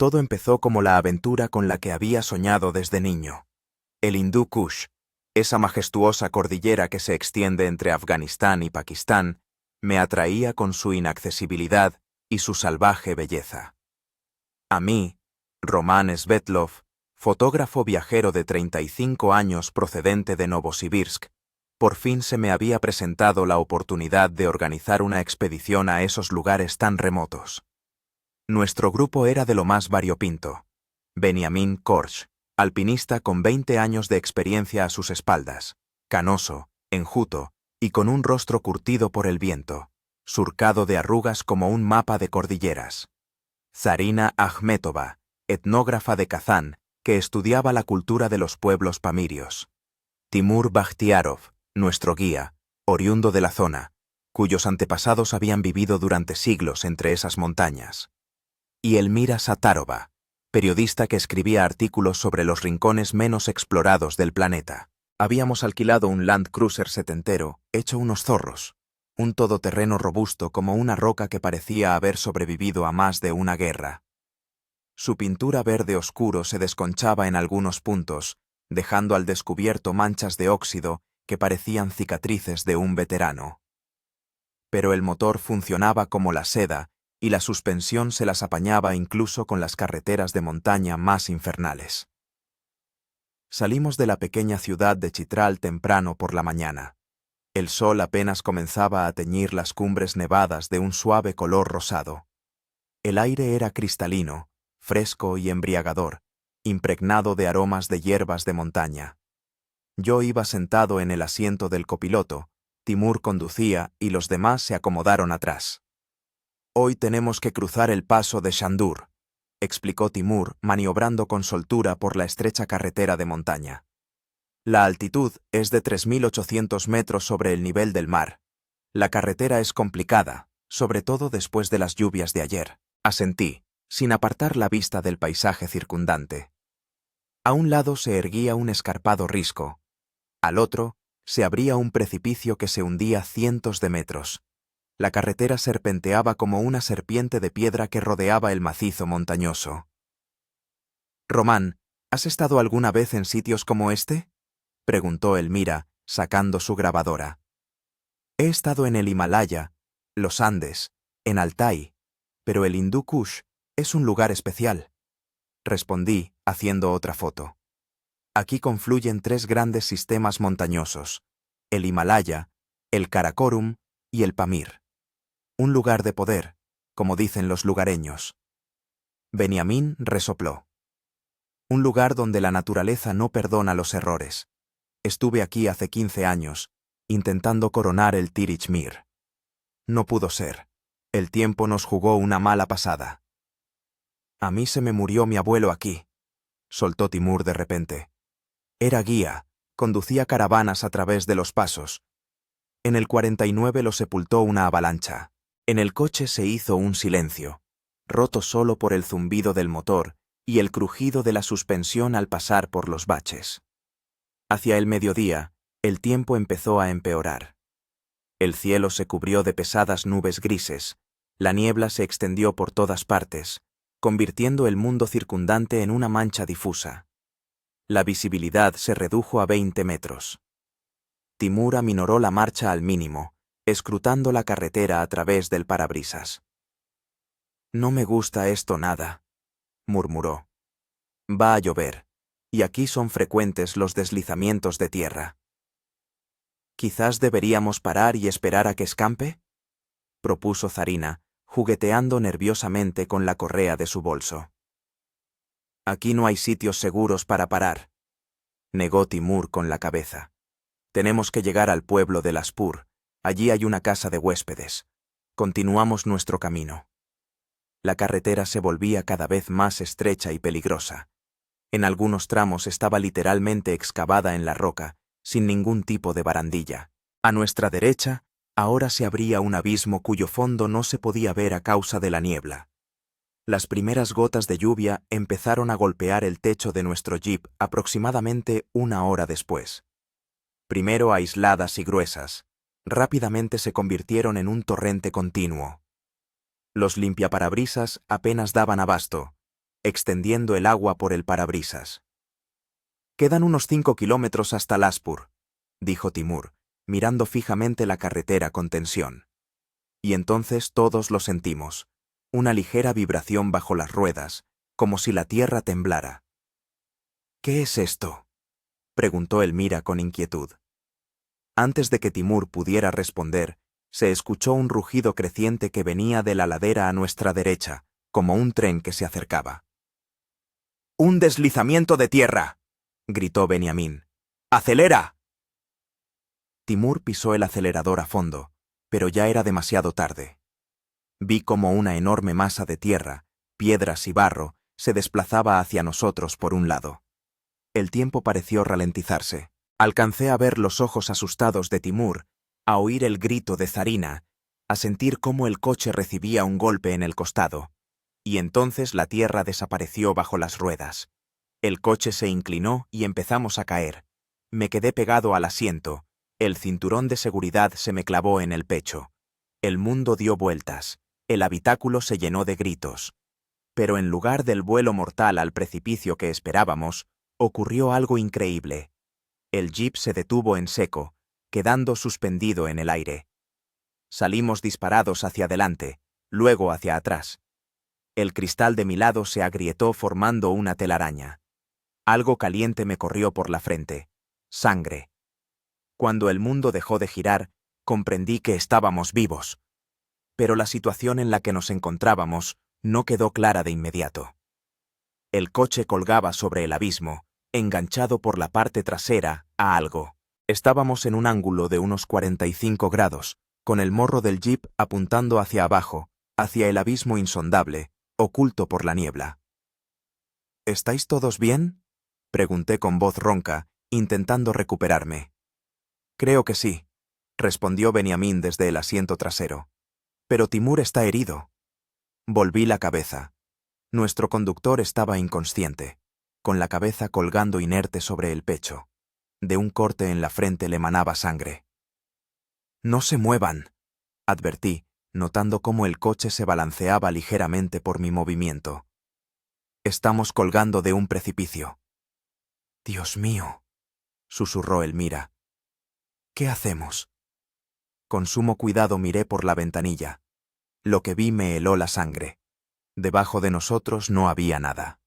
Todo empezó como la aventura con la que había soñado desde niño. El Hindú Kush, esa majestuosa cordillera que se extiende entre Afganistán y Pakistán, me atraía con su inaccesibilidad y su salvaje belleza. A mí, Román Svetlov, fotógrafo viajero de 35 años procedente de Novosibirsk, por fin se me había presentado la oportunidad de organizar una expedición a esos lugares tan remotos. Nuestro grupo era de lo más variopinto. Benjamin Korsch, alpinista con 20 años de experiencia a sus espaldas, canoso, enjuto y con un rostro curtido por el viento, surcado de arrugas como un mapa de cordilleras. Zarina Akhmetova, etnógrafa de Kazán, que estudiaba la cultura de los pueblos pamirios. Timur Bakhtiarov, nuestro guía, oriundo de la zona, cuyos antepasados habían vivido durante siglos entre esas montañas. Y Elmira Satarova, periodista que escribía artículos sobre los rincones menos explorados del planeta. Habíamos alquilado un Land Cruiser setentero, hecho unos zorros, un todoterreno robusto como una roca que parecía haber sobrevivido a más de una guerra. Su pintura verde oscuro se desconchaba en algunos puntos, dejando al descubierto manchas de óxido que parecían cicatrices de un veterano. Pero el motor funcionaba como la seda y la suspensión se las apañaba incluso con las carreteras de montaña más infernales. Salimos de la pequeña ciudad de Chitral temprano por la mañana. El sol apenas comenzaba a teñir las cumbres nevadas de un suave color rosado. El aire era cristalino, fresco y embriagador, impregnado de aromas de hierbas de montaña. Yo iba sentado en el asiento del copiloto, Timur conducía y los demás se acomodaron atrás. «Hoy tenemos que cruzar el paso de Shandur», explicó Timur, maniobrando con soltura por la estrecha carretera de montaña. «La altitud es de 3.800 metros sobre el nivel del mar. La carretera es complicada, sobre todo después de las lluvias de ayer», asentí, sin apartar la vista del paisaje circundante. A un lado se erguía un escarpado risco. Al otro, se abría un precipicio que se hundía cientos de metros. La carretera serpenteaba como una serpiente de piedra que rodeaba el macizo montañoso. «Román, ¿has estado alguna vez en sitios como este?», preguntó Elmira, sacando su grabadora. «He estado en el Himalaya, los Andes, en Altai, pero el Hindú Kush es un lugar especial», respondí, haciendo otra foto. «Aquí confluyen tres grandes sistemas montañosos, el Himalaya, el Karakorum y el Pamir. Un lugar de poder, como dicen los lugareños». Benjamín resopló. «Un lugar donde la naturaleza no perdona los errores. Estuve aquí hace 15 años, intentando coronar el Tirich Mir. No pudo ser. El tiempo nos jugó una mala pasada». «A mí se me murió mi abuelo aquí», soltó Timur de repente. «Era guía, conducía caravanas a través de los pasos. En el 49 lo sepultó una avalancha». En el coche se hizo un silencio, roto solo por el zumbido del motor y el crujido de la suspensión al pasar por los baches. Hacia el mediodía, el tiempo empezó a empeorar. El cielo se cubrió de pesadas nubes grises, la niebla se extendió por todas partes, convirtiendo el mundo circundante en una mancha difusa. La visibilidad se redujo a 20 metros. Timur aminoró la marcha al mínimo, escrutando la carretera a través del parabrisas. «No me gusta esto nada», murmuró. «Va a llover, y aquí son frecuentes los deslizamientos de tierra». «Quizás deberíamos parar y esperar a que escampe», propuso Zarina, jugueteando nerviosamente con la correa de su bolso. «Aquí no hay sitios seguros para parar», negó Timur con la cabeza. «Tenemos que llegar al pueblo de Laspur. Allí hay una casa de huéspedes. Continuamos nuestro camino». La carretera se volvía cada vez más estrecha y peligrosa. En algunos tramos estaba literalmente excavada en la roca, sin ningún tipo de barandilla. A nuestra derecha, ahora se abría un abismo cuyo fondo no se podía ver a causa de la niebla. Las primeras gotas de lluvia empezaron a golpear el techo de nuestro jeep aproximadamente una hora después. Primero aisladas y gruesas, rápidamente se convirtieron en un torrente continuo. Los limpiaparabrisas apenas daban abasto, extendiendo el agua por el parabrisas. «Quedan unos 5 kilómetros hasta Laspur», dijo Timur, mirando fijamente la carretera con tensión. Y entonces todos lo sentimos, una ligera vibración bajo las ruedas, como si la tierra temblara. «¿Qué es esto?», preguntó Elmira con inquietud. Antes de que Timur pudiera responder, se escuchó un rugido creciente que venía de la ladera a nuestra derecha, como un tren que se acercaba. «¡Un deslizamiento de tierra!», gritó Benjamín. «¡Acelera!». Timur pisó el acelerador a fondo, pero ya era demasiado tarde. Vi cómo una enorme masa de tierra, piedras y barro se desplazaba hacia nosotros por un lado. El tiempo pareció ralentizarse. Alcancé a ver los ojos asustados de Timur, a oír el grito de Zarina, a sentir cómo el coche recibía un golpe en el costado, y entonces la tierra desapareció bajo las ruedas. El coche se inclinó y empezamos a caer. Me quedé pegado al asiento, el cinturón de seguridad se me clavó en el pecho. El mundo dio vueltas, el habitáculo se llenó de gritos. Pero en lugar del vuelo mortal al precipicio que esperábamos, ocurrió algo increíble. El jeep se detuvo en seco, quedando suspendido en el aire. Salimos disparados hacia adelante, luego hacia atrás. El cristal de mi lado se agrietó formando una telaraña. Algo caliente me corrió por la frente. Sangre. Cuando el mundo dejó de girar, comprendí que estábamos vivos. Pero la situación en la que nos encontrábamos no quedó clara de inmediato. El coche colgaba sobre el abismo, enganchado por la parte trasera a algo. Estábamos en un ángulo de unos 45 grados, con el morro del jeep apuntando hacia abajo, hacia el abismo insondable, oculto por la niebla. «¿Estáis todos bien?», pregunté con voz ronca, intentando recuperarme. «Creo que sí», respondió Benjamín desde el asiento trasero. «Pero Timur está herido». Volví la cabeza. Nuestro conductor estaba inconsciente, con la cabeza colgando inerte sobre el pecho. De un corte en la frente le manaba sangre. «No se muevan», advertí, notando cómo el coche se balanceaba ligeramente por mi movimiento. «Estamos colgando de un precipicio». «Dios mío», susurró Elmira. «¿Qué hacemos?». Con sumo cuidado miré por la ventanilla. Lo que vi me heló la sangre. Debajo de nosotros no había nada.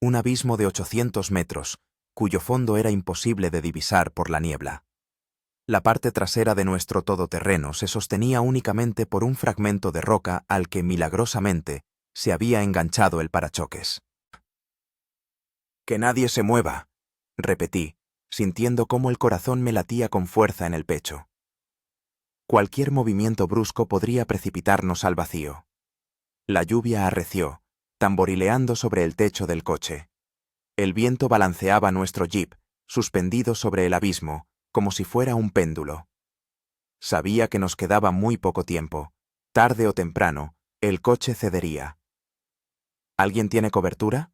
Un abismo de 800 metros, cuyo fondo era imposible de divisar por la niebla. La parte trasera de nuestro todoterreno se sostenía únicamente por un fragmento de roca al que milagrosamente se había enganchado el parachoques. «Que nadie se mueva», repetí, sintiendo cómo el corazón me latía con fuerza en el pecho. Cualquier movimiento brusco podría precipitarnos al vacío. La lluvia arreció, tamborileando sobre el techo del coche. El viento balanceaba nuestro jeep, suspendido sobre el abismo, como si fuera un péndulo. Sabía que nos quedaba muy poco tiempo. Tarde o temprano, el coche cedería. «¿Alguien tiene cobertura?»,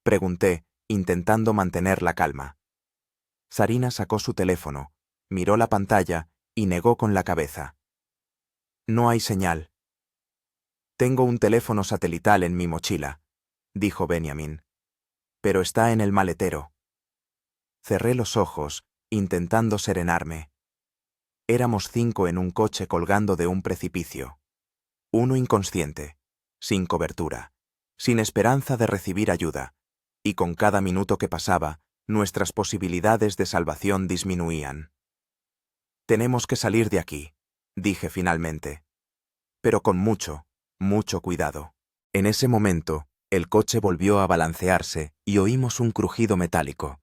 pregunté, intentando mantener la calma. Zarina sacó su teléfono, miró la pantalla y negó con la cabeza. «No hay señal». «Tengo un teléfono satelital en mi mochila», dijo Benjamín. «Pero está en el maletero». Cerré los ojos, intentando serenarme. Éramos 5 en un coche colgando de un precipicio. Uno inconsciente, sin cobertura, sin esperanza de recibir ayuda, y con cada minuto que pasaba, nuestras posibilidades de salvación disminuían. «Tenemos que salir de aquí», dije finalmente. Pero con mucho, mucho cuidado. En ese momento, el coche volvió a balancearse y oímos un crujido metálico.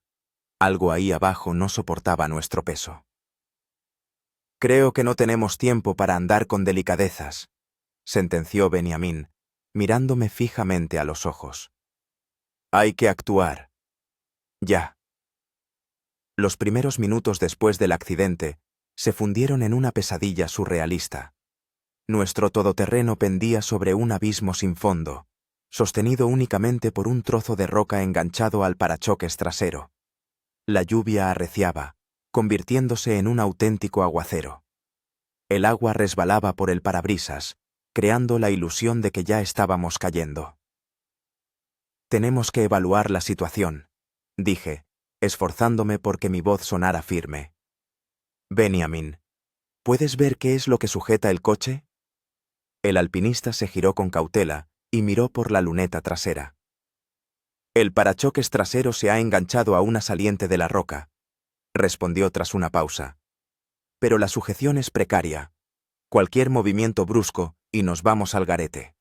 Algo ahí abajo no soportaba nuestro peso. «Creo que no tenemos tiempo para andar con delicadezas», sentenció Benjamín, mirándome fijamente a los ojos. «Hay que actuar. Ya». Los primeros minutos después del accidente se fundieron en una pesadilla surrealista. Nuestro todoterreno pendía sobre un abismo sin fondo, sostenido únicamente por un trozo de roca enganchado al parachoques trasero. La lluvia arreciaba, convirtiéndose en un auténtico aguacero. El agua resbalaba por el parabrisas, creando la ilusión de que ya estábamos cayendo. Tenemos que evaluar la situación, dije, esforzándome porque mi voz sonara firme. Benjamin, ¿puedes ver qué es lo que sujeta el coche? El alpinista se giró con cautela y miró por la luneta trasera. El parachoques trasero se ha enganchado a una saliente de la roca, respondió tras una pausa. Pero la sujeción es precaria. Cualquier movimiento brusco y nos vamos al garete.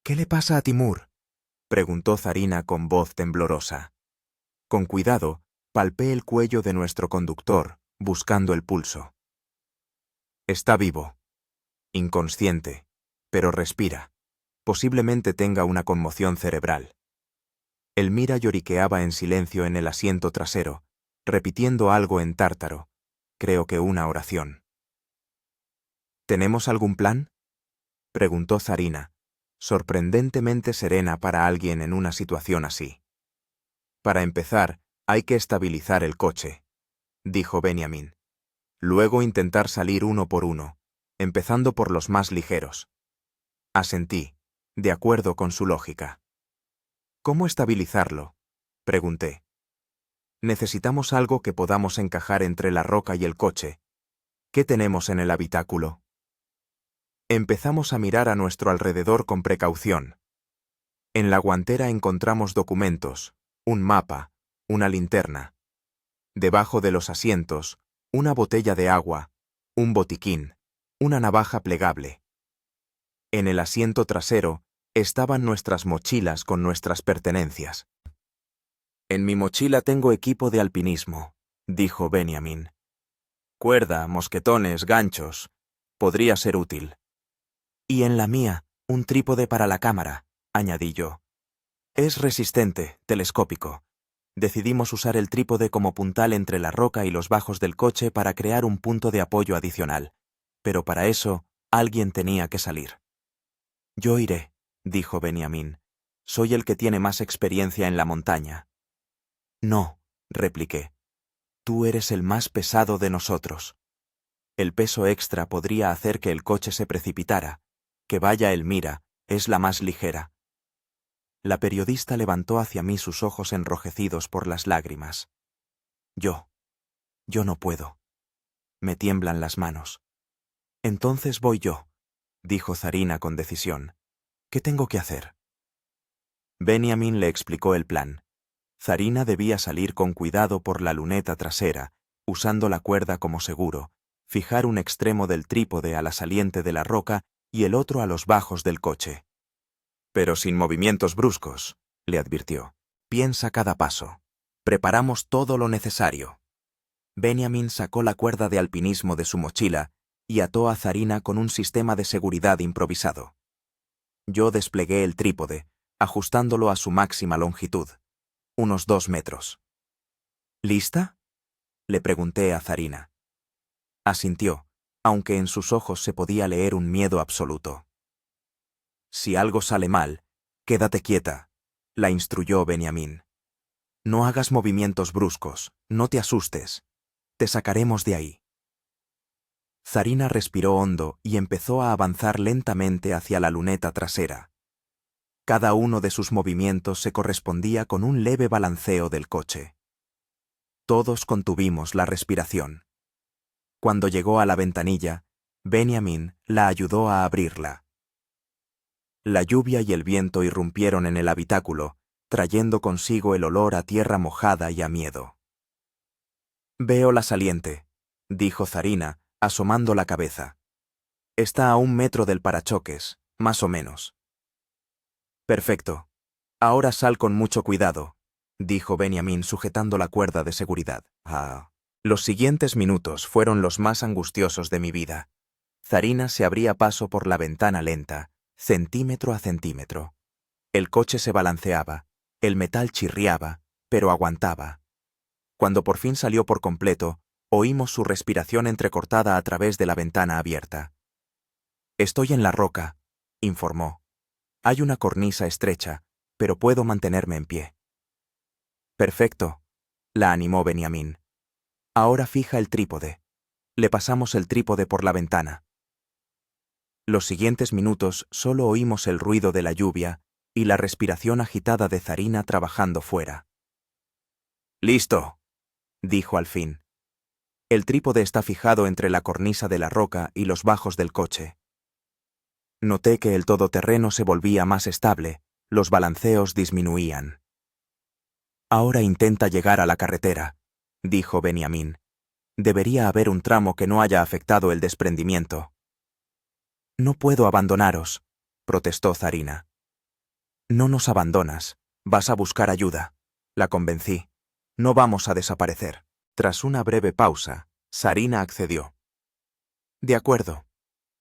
¿Qué le pasa a Timur?, preguntó Zarina con voz temblorosa. Con cuidado, palpé el cuello de nuestro conductor, buscando el pulso. Está vivo. Inconsciente, pero respira. Posiblemente tenga una conmoción cerebral. Elmira lloriqueaba en silencio en el asiento trasero, repitiendo algo en tártaro, creo que una oración. ¿Tenemos algún plan?, preguntó Zarina, sorprendentemente serena para alguien en una situación así. Para empezar, hay que estabilizar el coche, dijo Benjamin. Luego intentar salir uno por uno, empezando por los más ligeros. Asentí, de acuerdo con su lógica. ¿Cómo estabilizarlo?, pregunté. Necesitamos algo que podamos encajar entre la roca y el coche. ¿Qué tenemos en el habitáculo? Empezamos a mirar a nuestro alrededor con precaución. En la guantera encontramos documentos, un mapa, una linterna. Debajo de los asientos, una botella de agua, un botiquín, una navaja plegable. En el asiento trasero estaban nuestras mochilas con nuestras pertenencias. En mi mochila tengo equipo de alpinismo, dijo Benjamin. Cuerda, mosquetones, ganchos. Podría ser útil. Y en la mía, un trípode para la cámara, añadí yo. Es resistente, telescópico. Decidimos usar el trípode como puntal entre la roca y los bajos del coche para crear un punto de apoyo adicional. Pero para eso, alguien tenía que salir. Yo iré, dijo Benjamin. Soy el que tiene más experiencia en la montaña. No, repliqué. Tú eres el más pesado de nosotros. El peso extra podría hacer que el coche se precipitara. Que vaya Elmira, es la más ligera. La periodista levantó hacia mí sus ojos enrojecidos por las lágrimas. Yo no puedo. Me tiemblan las manos. Entonces voy yo, dijo Zarina con decisión. ¿Qué tengo que hacer? Benjamin le explicó el plan. Zarina debía salir con cuidado por la luneta trasera, usando la cuerda como seguro, fijar un extremo del trípode a la saliente de la roca y el otro a los bajos del coche. Pero sin movimientos bruscos, le advirtió. Piensa cada paso. Preparamos todo lo necesario. Benjamin sacó la cuerda de alpinismo de su mochila y ató a Zarina con un sistema de seguridad improvisado. Yo desplegué el trípode, ajustándolo a su máxima longitud, unos 2 metros. ¿Lista?, le pregunté a Zarina. Asintió, aunque en sus ojos se podía leer un miedo absoluto. Si algo sale mal, quédate quieta, la instruyó Benjamin. No hagas movimientos bruscos, no te asustes. Te sacaremos de ahí. Zarina respiró hondo y empezó a avanzar lentamente hacia la luneta trasera. Cada uno de sus movimientos se correspondía con un leve balanceo del coche. Todos contuvimos la respiración. Cuando llegó a la ventanilla, Benjamin la ayudó a abrirla. La lluvia y el viento irrumpieron en el habitáculo, trayendo consigo el olor a tierra mojada y a miedo. Veo la saliente, dijo Zarina, asomando la cabeza. Está a 1 metro del parachoques, más o menos. Perfecto. Ahora sal con mucho cuidado, dijo Benjamin sujetando la cuerda de seguridad. Los siguientes minutos fueron los más angustiosos de mi vida. Zarina se abría paso por la ventana lenta, centímetro a centímetro. El coche se balanceaba, el metal chirriaba, pero aguantaba. Cuando por fin salió por completo, oímos su respiración entrecortada a través de la ventana abierta. Estoy en la roca, informó. Hay una cornisa estrecha, pero puedo mantenerme en pie. Perfecto, la animó Benjamin. Ahora fija el trípode. Le pasamos el trípode por la ventana. Los siguientes minutos solo oímos el ruido de la lluvia y la respiración agitada de Zarina trabajando fuera. «Listo», dijo al fin. El trípode está fijado entre la cornisa de la roca y los bajos del coche. Noté que el todoterreno se volvía más estable, los balanceos disminuían. «Ahora intenta llegar a la carretera», dijo Benjamín. «Debería haber un tramo que no haya afectado el desprendimiento». «No puedo abandonaros», protestó Zarina. «No nos abandonas, vas a buscar ayuda», la convencí. «No vamos a desaparecer». Tras una breve pausa, Zarina accedió. «De acuerdo.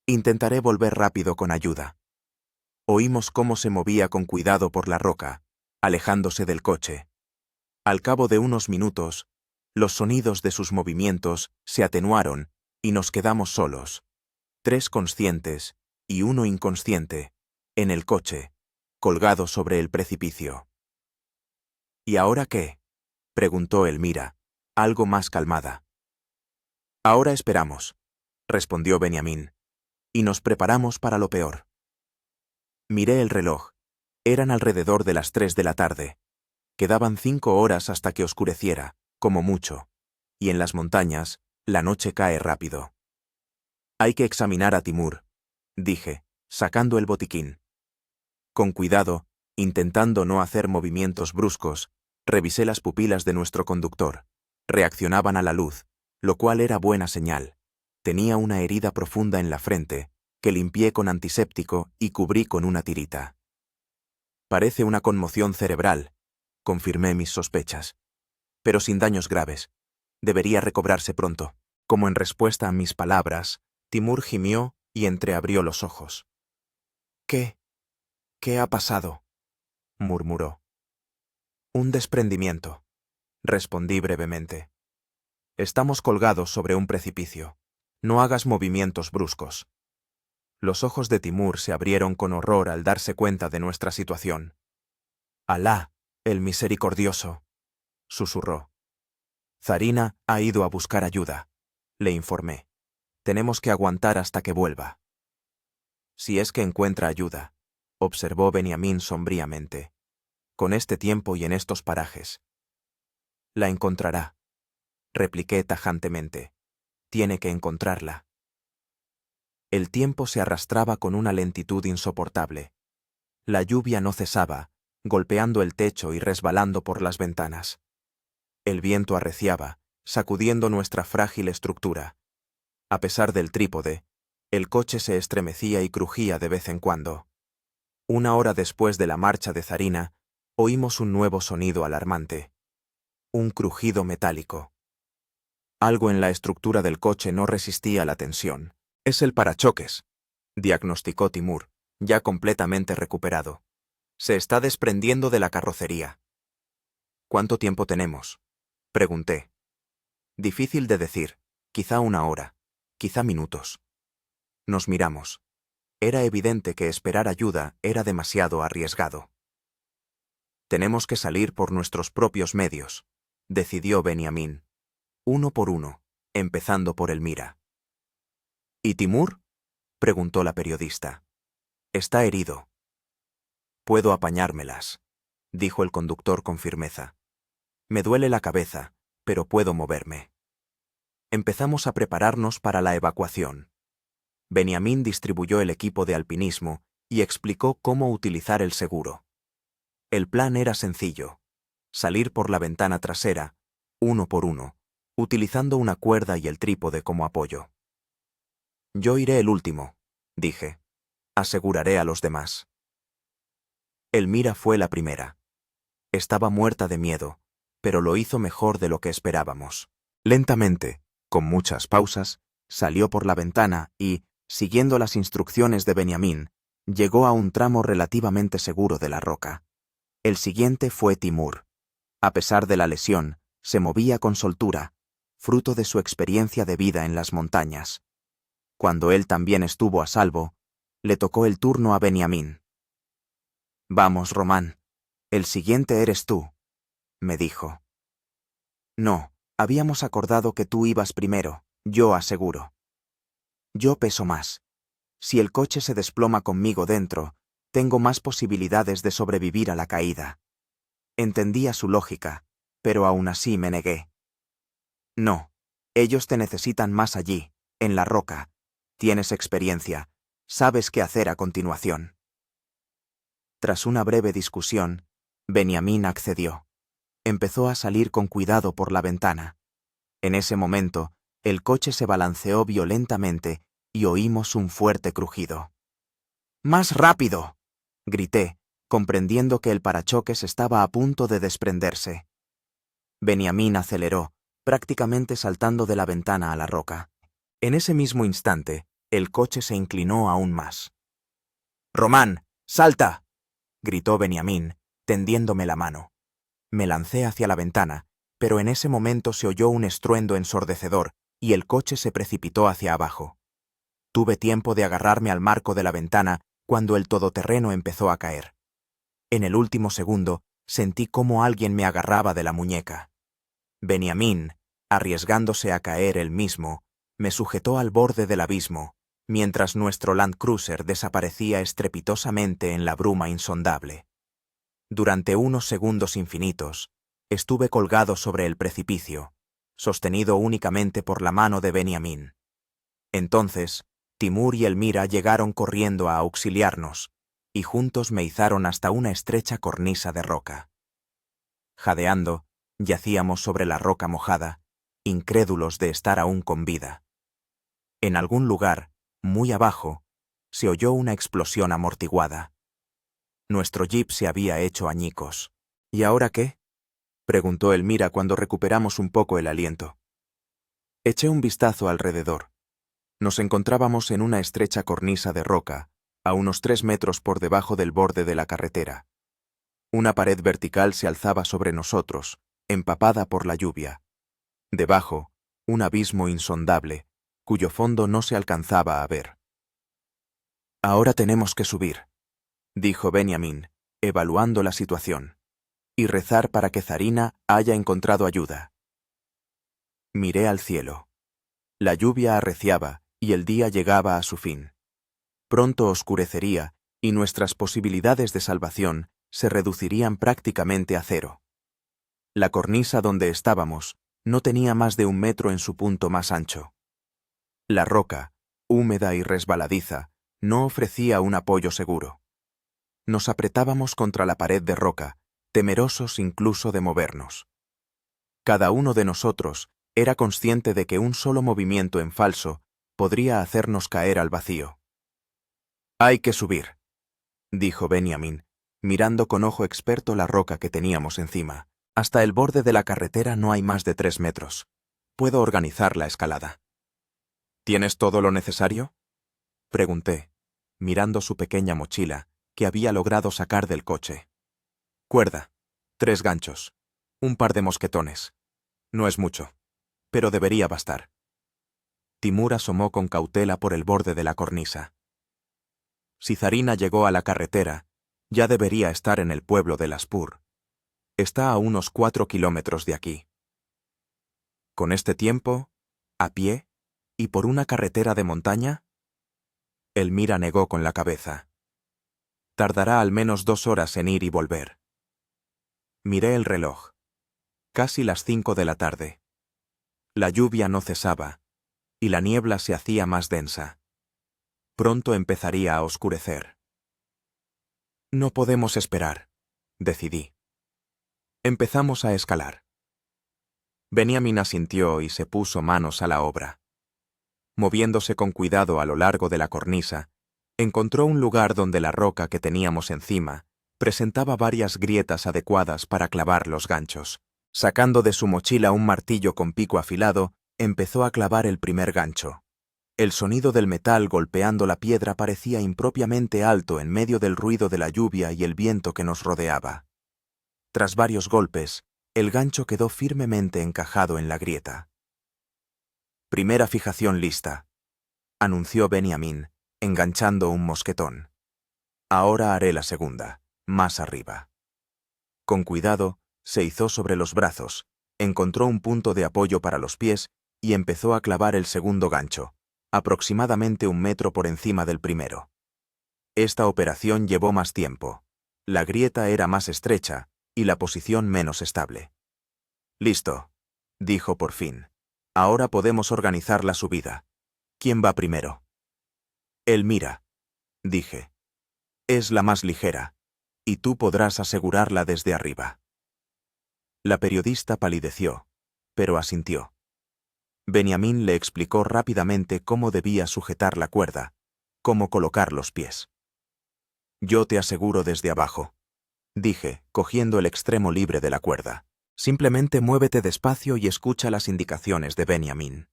Intentaré volver rápido con ayuda». Oímos cómo se movía con cuidado por la roca, alejándose del coche. Al cabo de unos minutos, los sonidos de sus movimientos se atenuaron y nos quedamos solos, 3 conscientes y 1 inconsciente, en el coche, colgados sobre el precipicio. «¿Y ahora qué?», preguntó Elmira, algo más calmada. «Ahora esperamos», respondió Benjamín, «y nos preparamos para lo peor». Miré el reloj. Eran alrededor de las 3 de la tarde. Quedaban 5 horas hasta que oscureciera, como mucho, y en las montañas, la noche cae rápido. «Hay que examinar a Timur», dije, sacando el botiquín. Con cuidado, intentando no hacer movimientos bruscos, revisé las pupilas de nuestro conductor. Reaccionaban a la luz, lo cual era buena señal. Tenía una herida profunda en la frente, que limpié con antiséptico y cubrí con una tirita. «Parece una conmoción cerebral», confirmé mis sospechas. «Pero sin daños graves. Debería recobrarse pronto». Como en respuesta a mis palabras, Timur gimió y entreabrió los ojos. «¿Qué ha pasado?», murmuró. «Un desprendimiento», respondí brevemente. «Estamos colgados sobre un precipicio. No hagas movimientos bruscos». Los ojos de Timur se abrieron con horror al darse cuenta de nuestra situación. «Alá, el misericordioso», susurró. «Zarina ha ido a buscar ayuda», le informé. «Tenemos que aguantar hasta que vuelva». «Si es que encuentra ayuda», observó Benjamín sombríamente. «Con este tiempo y en estos parajes». «La encontrará», repliqué tajantemente. «Tiene que encontrarla». El tiempo se arrastraba con una lentitud insoportable. La lluvia no cesaba, golpeando el techo y resbalando por las ventanas. El viento arreciaba, sacudiendo nuestra frágil estructura. A pesar del trípode, el coche se estremecía y crujía de vez en cuando. 1 hora después de la marcha de Zarina, oímos un nuevo sonido alarmante. Un crujido metálico. Algo en la estructura del coche no resistía la tensión. «Es el parachoques», diagnosticó Timur, ya completamente recuperado. «Se está desprendiendo de la carrocería». «¿Cuánto tiempo tenemos?», pregunté. «Difícil de decir, quizá 1 hora, quizá minutos». Nos miramos. Era evidente que esperar ayuda era demasiado arriesgado. «Tenemos que salir por nuestros propios medios», decidió Benjamín. «Uno por uno, empezando por Elmira». «¿Y Timur?», preguntó la periodista. «Está herido». «Puedo apañármelas», dijo el conductor con firmeza. «Me duele la cabeza, pero puedo moverme». Empezamos a prepararnos para la evacuación. Benjamín distribuyó el equipo de alpinismo y explicó cómo utilizar el seguro. El plan era sencillo: salir por la ventana trasera, 1 por 1, utilizando una cuerda y el trípode como apoyo. «Yo iré el último», dije. «Aseguraré a los demás». Elmira fue la primera. Estaba muerta de miedo, pero lo hizo mejor de lo que esperábamos. Lentamente, con muchas pausas, salió por la ventana y, siguiendo las instrucciones de Benjamín, llegó a un tramo relativamente seguro de la roca. El siguiente fue Timur. A pesar de la lesión, se movía con soltura, fruto de su experiencia de vida en las montañas. Cuando él también estuvo a salvo, le tocó el turno a Benjamín. «Vamos, Román, el siguiente eres tú», me dijo. «No, habíamos acordado que tú ibas primero, yo aseguro». «Yo peso más. Si el coche se desploma conmigo dentro, tengo más posibilidades de sobrevivir a la caída. Entendía su lógica, pero aún así me negué. No, ellos te necesitan más allí, en la roca. Tienes experiencia, sabes qué hacer a continuación. Tras una breve discusión, Benjamín accedió. Empezó a salir con cuidado por la ventana. En ese momento, el coche se balanceó violentamente y oímos un fuerte crujido. ¡Más rápido!, grité, comprendiendo que el parachoques estaba a punto de desprenderse. Benjamín aceleró, prácticamente saltando de la ventana a la roca. En ese mismo instante, el coche se inclinó aún más. «¡Román, salta!», gritó Benjamín, tendiéndome la mano. Me lancé hacia la ventana, pero en ese momento se oyó un estruendo ensordecedor y el coche se precipitó hacia abajo. Tuve tiempo de agarrarme al marco de la ventana cuando el todoterreno empezó a caer. En el último segundo, sentí cómo alguien me agarraba de la muñeca. Benjamín, arriesgándose a caer él mismo, me sujetó al borde del abismo, mientras nuestro Land Cruiser desaparecía estrepitosamente en la bruma insondable. Durante unos segundos infinitos, estuve colgado sobre el precipicio, sostenido únicamente por la mano de Benjamín. Entonces, Timur y Elmira llegaron corriendo a auxiliarnos, y juntos me izaron hasta una estrecha cornisa de roca. Jadeando, yacíamos sobre la roca mojada, incrédulos de estar aún con vida. En algún lugar, muy abajo, se oyó una explosión amortiguada. Nuestro jeep se había hecho añicos. ¿Y ahora qué?, preguntó Elmira cuando recuperamos un poco el aliento. Eché un vistazo alrededor. Nos encontrábamos en una estrecha cornisa de roca, a unos 3 metros por debajo del borde de la carretera. Una pared vertical se alzaba sobre nosotros, empapada por la lluvia. Debajo, un abismo insondable, cuyo fondo no se alcanzaba a ver. «Ahora tenemos que subir», dijo Benjamín, evaluando la situación, «y rezar para que Zarina haya encontrado ayuda». Miré al cielo. La lluvia arreciaba y el día llegaba a su fin. Pronto oscurecería y nuestras posibilidades de salvación se reducirían prácticamente a cero. La cornisa donde estábamos no tenía más de 1 metro en su punto más ancho. La roca, húmeda y resbaladiza, no ofrecía un apoyo seguro. Nos apretábamos contra la pared de roca, temerosos incluso de movernos. Cada uno de nosotros era consciente de que un solo movimiento en falso podría hacernos caer al vacío. «Hay que subir», dijo Benjamín, mirando con ojo experto la roca que teníamos encima. «Hasta el borde de la carretera no hay más de 3 metros. Puedo organizar la escalada». «¿Tienes todo lo necesario?», pregunté, mirando su pequeña mochila que había logrado sacar del coche. «Cuerda, 3 ganchos, un par de mosquetones. No es mucho, pero debería bastar». Timur asomó con cautela por el borde de la cornisa. Si Zarina llegó a la carretera, ya debería estar en el pueblo de Laspur. Está a unos 4 kilómetros de aquí. ¿Con este tiempo, a pie y por una carretera de montaña? Elmira negó con la cabeza. Tardará al menos 2 horas en ir y volver. Miré el reloj. Casi las 5 de la tarde. La lluvia no cesaba, y la niebla se hacía más densa. Pronto empezaría a oscurecer. «No podemos esperar», decidí. Empezamos a escalar. Benjamín asintió y se puso manos a la obra. Moviéndose con cuidado a lo largo de la cornisa, encontró un lugar donde la roca que teníamos encima presentaba varias grietas adecuadas para clavar los ganchos. Sacando de su mochila un martillo con pico afilado, empezó a clavar el primer gancho. El sonido del metal golpeando la piedra parecía impropiamente alto en medio del ruido de la lluvia y el viento que nos rodeaba. Tras varios golpes, el gancho quedó firmemente encajado en la grieta. «Primera fijación lista», anunció Benjamín, enganchando un mosquetón. «Ahora haré la segunda, más arriba». Con cuidado, se izó sobre los brazos, encontró un punto de apoyo para los pies y empezó a clavar el segundo gancho, aproximadamente 1 metro por encima del primero. Esta operación llevó más tiempo. La grieta era más estrecha y la posición menos estable. «Listo», dijo por fin. «Ahora podemos organizar la subida. ¿Quién va primero?» «Elmira», dije. «Es la más ligera, y tú podrás asegurarla desde arriba». La periodista palideció, pero asintió. Benjamín le explicó rápidamente cómo debía sujetar la cuerda, cómo colocar los pies. «Yo te aseguro desde abajo», dije, cogiendo el extremo libre de la cuerda. «Simplemente muévete despacio y escucha las indicaciones de Benjamín».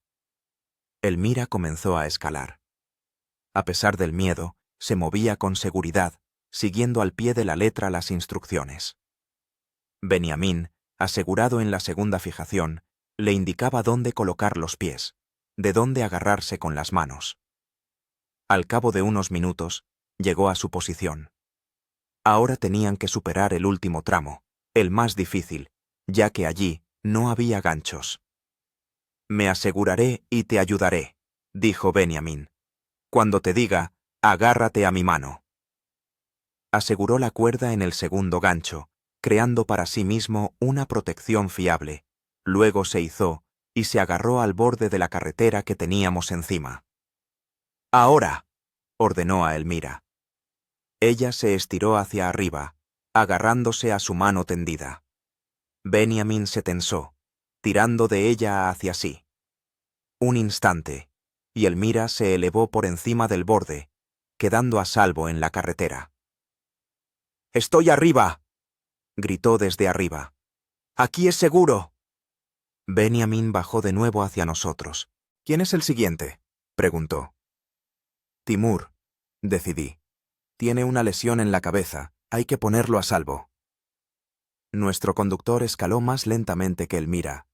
Elmira comenzó a escalar. A pesar del miedo, se movía con seguridad, siguiendo al pie de la letra las instrucciones. Benjamín, asegurado en la segunda fijación, le indicaba dónde colocar los pies, de dónde agarrarse con las manos. Al cabo de unos minutos, llegó a su posición. Ahora tenían que superar el último tramo, el más difícil, ya que allí no había ganchos. «Me aseguraré y te ayudaré», dijo Benjamín. «Cuando te diga, agárrate a mi mano». Aseguró la cuerda en el segundo gancho, creando para sí mismo una protección fiable. Luego se izó y se agarró al borde de la carretera que teníamos encima. «Ahora», ordenó a Elmira. Ella se estiró hacia arriba, agarrándose a su mano tendida. Benjamín se tensó, tirando de ella hacia sí. Un instante, y Elmira se elevó por encima del borde, quedando a salvo en la carretera. «¡Estoy arriba!», gritó desde arriba. «¡Aquí es seguro!». Benjamín bajó de nuevo hacia nosotros. «¿Quién es el siguiente?», preguntó. «Timur», decidí. «Tiene una lesión en la cabeza, hay que ponerlo a salvo». Nuestro conductor escaló más lentamente que Elmira.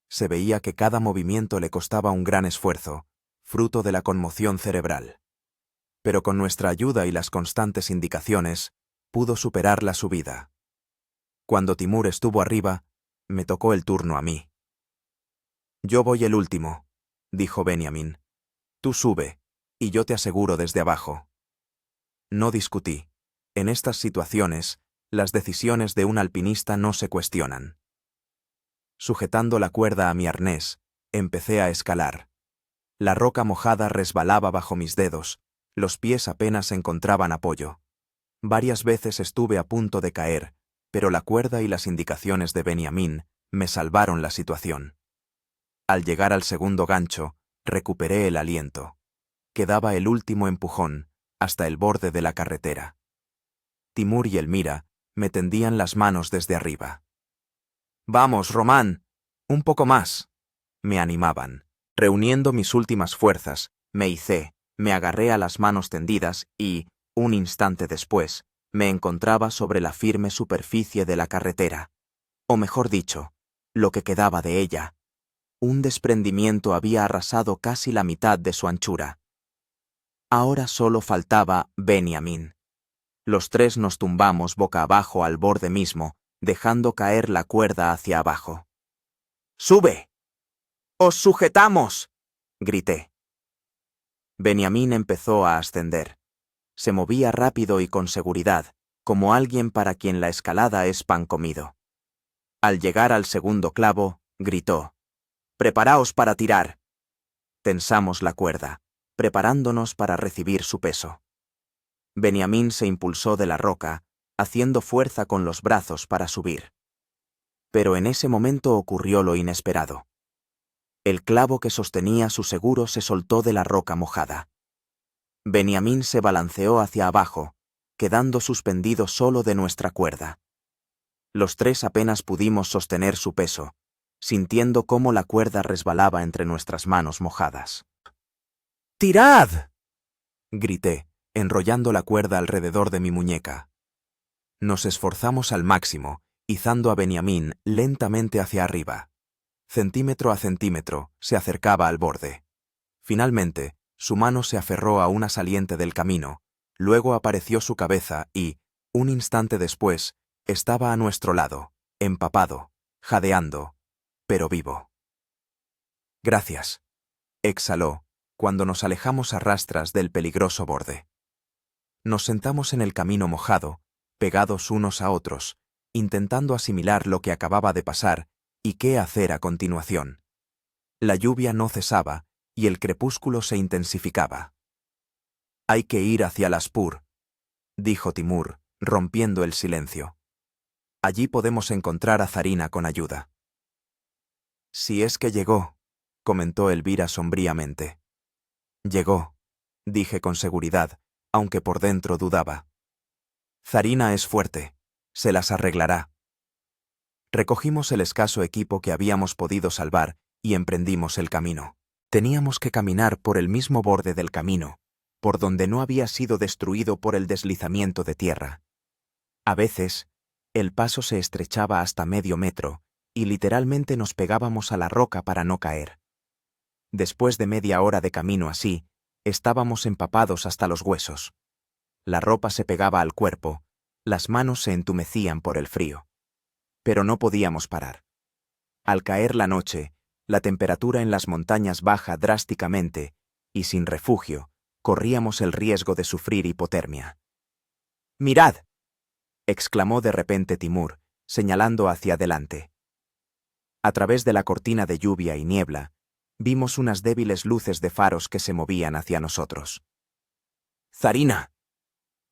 Se veía que cada movimiento le costaba un gran esfuerzo, fruto de la conmoción cerebral. Pero con nuestra ayuda y las constantes indicaciones, pudo superar la subida. Cuando Timur estuvo arriba, me tocó el turno a mí. «Yo voy el último», dijo Benjamín. «Tú sube, y yo te aseguro desde abajo». No discutí. En estas situaciones, las decisiones de un alpinista no se cuestionan. Sujetando la cuerda a mi arnés, empecé a escalar. La roca mojada resbalaba bajo mis dedos, los pies apenas encontraban apoyo. Varias veces estuve a punto de caer, pero la cuerda y las indicaciones de Benjamín me salvaron la situación. Al llegar al segundo gancho, recuperé el aliento. Quedaba el último empujón, hasta el borde de la carretera. Timur y Elmira me tendían las manos desde arriba. «Vamos, Román, un poco más», me animaban. Reuniendo mis últimas fuerzas, me hicé, me agarré a las manos tendidas y, un instante después, me encontraba sobre la firme superficie de la carretera. O mejor dicho, lo que quedaba de ella. Un desprendimiento había arrasado casi la mitad de su anchura. Ahora solo faltaba Benjamín. Los tres nos tumbamos boca abajo al borde mismo, dejando caer la cuerda hacia abajo. «¡Sube! ¡Os sujetamos!», grité. Benjamín empezó a ascender. Se movía rápido y con seguridad, como alguien para quien la escalada es pan comido. Al llegar al segundo clavo, gritó: «¡Preparaos para tirar!». Tensamos la cuerda, preparándonos para recibir su peso. Benjamín se impulsó de la roca, haciendo fuerza con los brazos para subir. Pero en ese momento ocurrió lo inesperado. El clavo que sostenía su seguro se soltó de la roca mojada. Benjamín se balanceó hacia abajo, quedando suspendido solo de nuestra cuerda. Los tres apenas pudimos sostener su peso, sintiendo cómo la cuerda resbalaba entre nuestras manos mojadas. «¡Tirad!», grité, enrollando la cuerda alrededor de mi muñeca. Nos esforzamos al máximo, izando a Benjamín lentamente hacia arriba. Centímetro a centímetro, se acercaba al borde. Finalmente, su mano se aferró a una saliente del camino, luego apareció su cabeza y, un instante después, estaba a nuestro lado, empapado, jadeando, pero vivo. «Gracias», exhaló, cuando nos alejamos a rastras del peligroso borde. Nos sentamos en el camino mojado, pegados unos a otros, intentando asimilar lo que acababa de pasar y qué hacer a continuación. La lluvia no cesaba y el crepúsculo se intensificaba. «Hay que ir hacia Laspur», dijo Timur, rompiendo el silencio. «Allí podemos encontrar a Zarina con ayuda». «Si es que llegó», comentó Elvira sombríamente. «Llegó», dije con seguridad, aunque por dentro dudaba. «Zarina es fuerte, se las arreglará». Recogimos el escaso equipo que habíamos podido salvar y emprendimos el camino. Teníamos que caminar por el mismo borde del camino, por donde no había sido destruido por el deslizamiento de tierra. A veces, el paso se estrechaba hasta medio metro y literalmente nos pegábamos a la roca para no caer. Después de media hora de camino así, estábamos empapados hasta los huesos. La ropa se pegaba al cuerpo, las manos se entumecían por el frío. Pero no podíamos parar. Al caer la noche, la temperatura en las montañas baja drásticamente y sin refugio, corríamos el riesgo de sufrir hipotermia. «¡Mirad!», exclamó de repente Timur, señalando hacia adelante. A través de la cortina de lluvia y niebla, vimos unas débiles luces de faros que se movían hacia nosotros. «¡Zarina!»,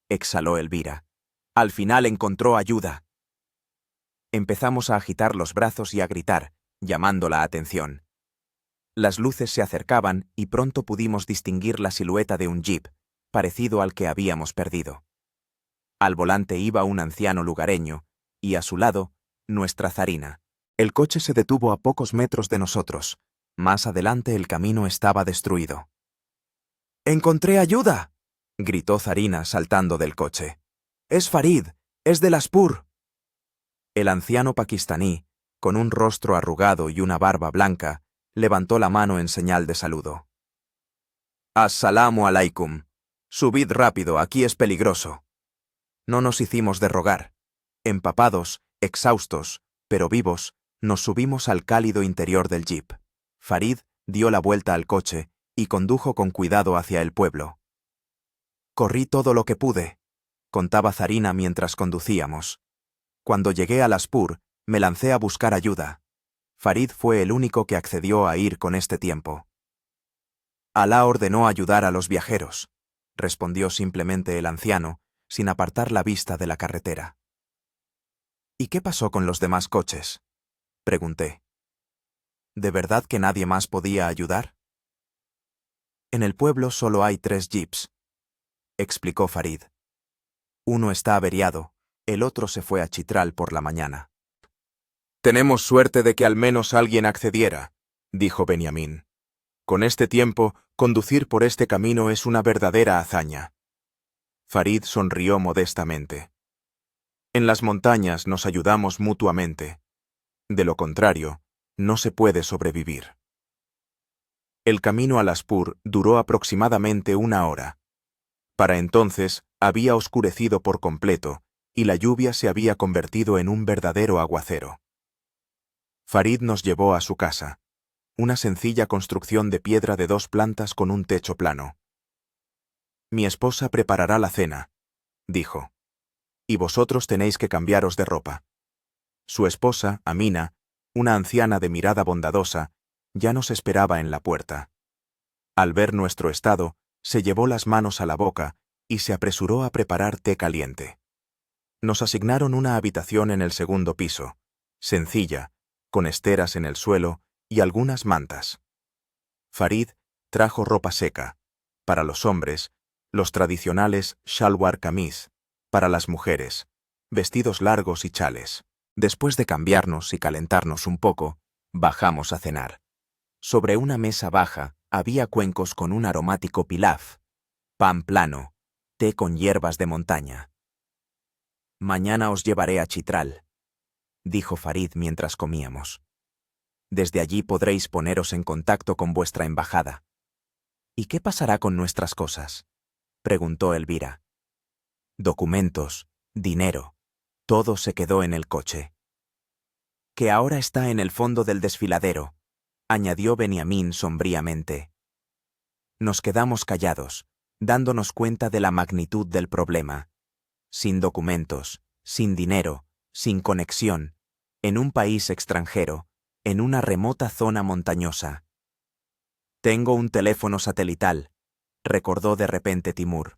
exhaló Elvira. «Al final encontró ayuda». Empezamos a agitar los brazos y a gritar, llamando la atención. Las luces se acercaban y pronto pudimos distinguir la silueta de un jeep, parecido al que habíamos perdido. Al volante iba un anciano lugareño, y a su lado, nuestra Zarina. El coche se detuvo a pocos metros de nosotros. Más adelante el camino estaba destruido. «¡Encontré ayuda!», gritó Zarina saltando del coche. «¡Es Farid! ¡Es de Laspur!». El anciano pakistaní, con un rostro arrugado y una barba blanca, levantó la mano en señal de saludo. «As-salamu alaikum. Subid rápido, aquí es peligroso». No nos hicimos de rogar. Empapados, exhaustos, pero vivos, nos subimos al cálido interior del jeep. Farid dio la vuelta al coche y condujo con cuidado hacia el pueblo. «Corrí todo lo que pude», contaba Zarina mientras conducíamos. «Cuando llegué a Laspur, me lancé a buscar ayuda. Farid fue el único que accedió a ir con este tiempo». «Alá ordenó ayudar a los viajeros», respondió simplemente el anciano, sin apartar la vista de la carretera. «¿Y qué pasó con los demás coches?», pregunté. «¿De verdad que nadie más podía ayudar?». «En el pueblo solo hay 3 jeeps», explicó Farid. «Uno está averiado, el otro se fue a Chitral por la mañana». «Tenemos suerte de que al menos alguien accediera», dijo Benjamín. «Con este tiempo, conducir por este camino es una verdadera hazaña». Farid sonrió modestamente. «En las montañas nos ayudamos mutuamente. De lo contrario, no se puede sobrevivir». El camino a Laspur duró aproximadamente 1 hora. Para entonces, había oscurecido por completo y la lluvia se había convertido en un verdadero aguacero. Farid nos llevó a su casa, una sencilla construcción de piedra de 2 plantas con un techo plano. «Mi esposa preparará la cena», dijo, «y vosotros tenéis que cambiaros de ropa». Su esposa, Amina, una anciana de mirada bondadosa, ya nos esperaba en la puerta. Al ver nuestro estado, se llevó las manos a la boca y se apresuró a preparar té caliente. Nos asignaron una habitación en el 2.º piso, sencilla, con esteras en el suelo y algunas mantas. Farid trajo ropa seca, para los hombres, los tradicionales shalwar kameez, para las mujeres, vestidos largos y chales. Después de cambiarnos y calentarnos un poco, bajamos a cenar. Sobre una mesa baja había cuencos con un aromático pilaf, pan plano, té con hierbas de montaña. «Mañana os llevaré a Chitral», dijo Farid mientras comíamos. «Desde allí podréis poneros en contacto con vuestra embajada». «¿Y qué pasará con nuestras cosas?», preguntó Elvira. «Documentos, dinero, todo se quedó en el coche». «Que ahora está en el fondo del desfiladero», añadió Benjamín sombríamente. Nos quedamos callados, dándonos cuenta de la magnitud del problema. Sin documentos, sin dinero, sin conexión, en un país extranjero, en una remota zona montañosa. Tengo un teléfono satelital, recordó de repente Timur.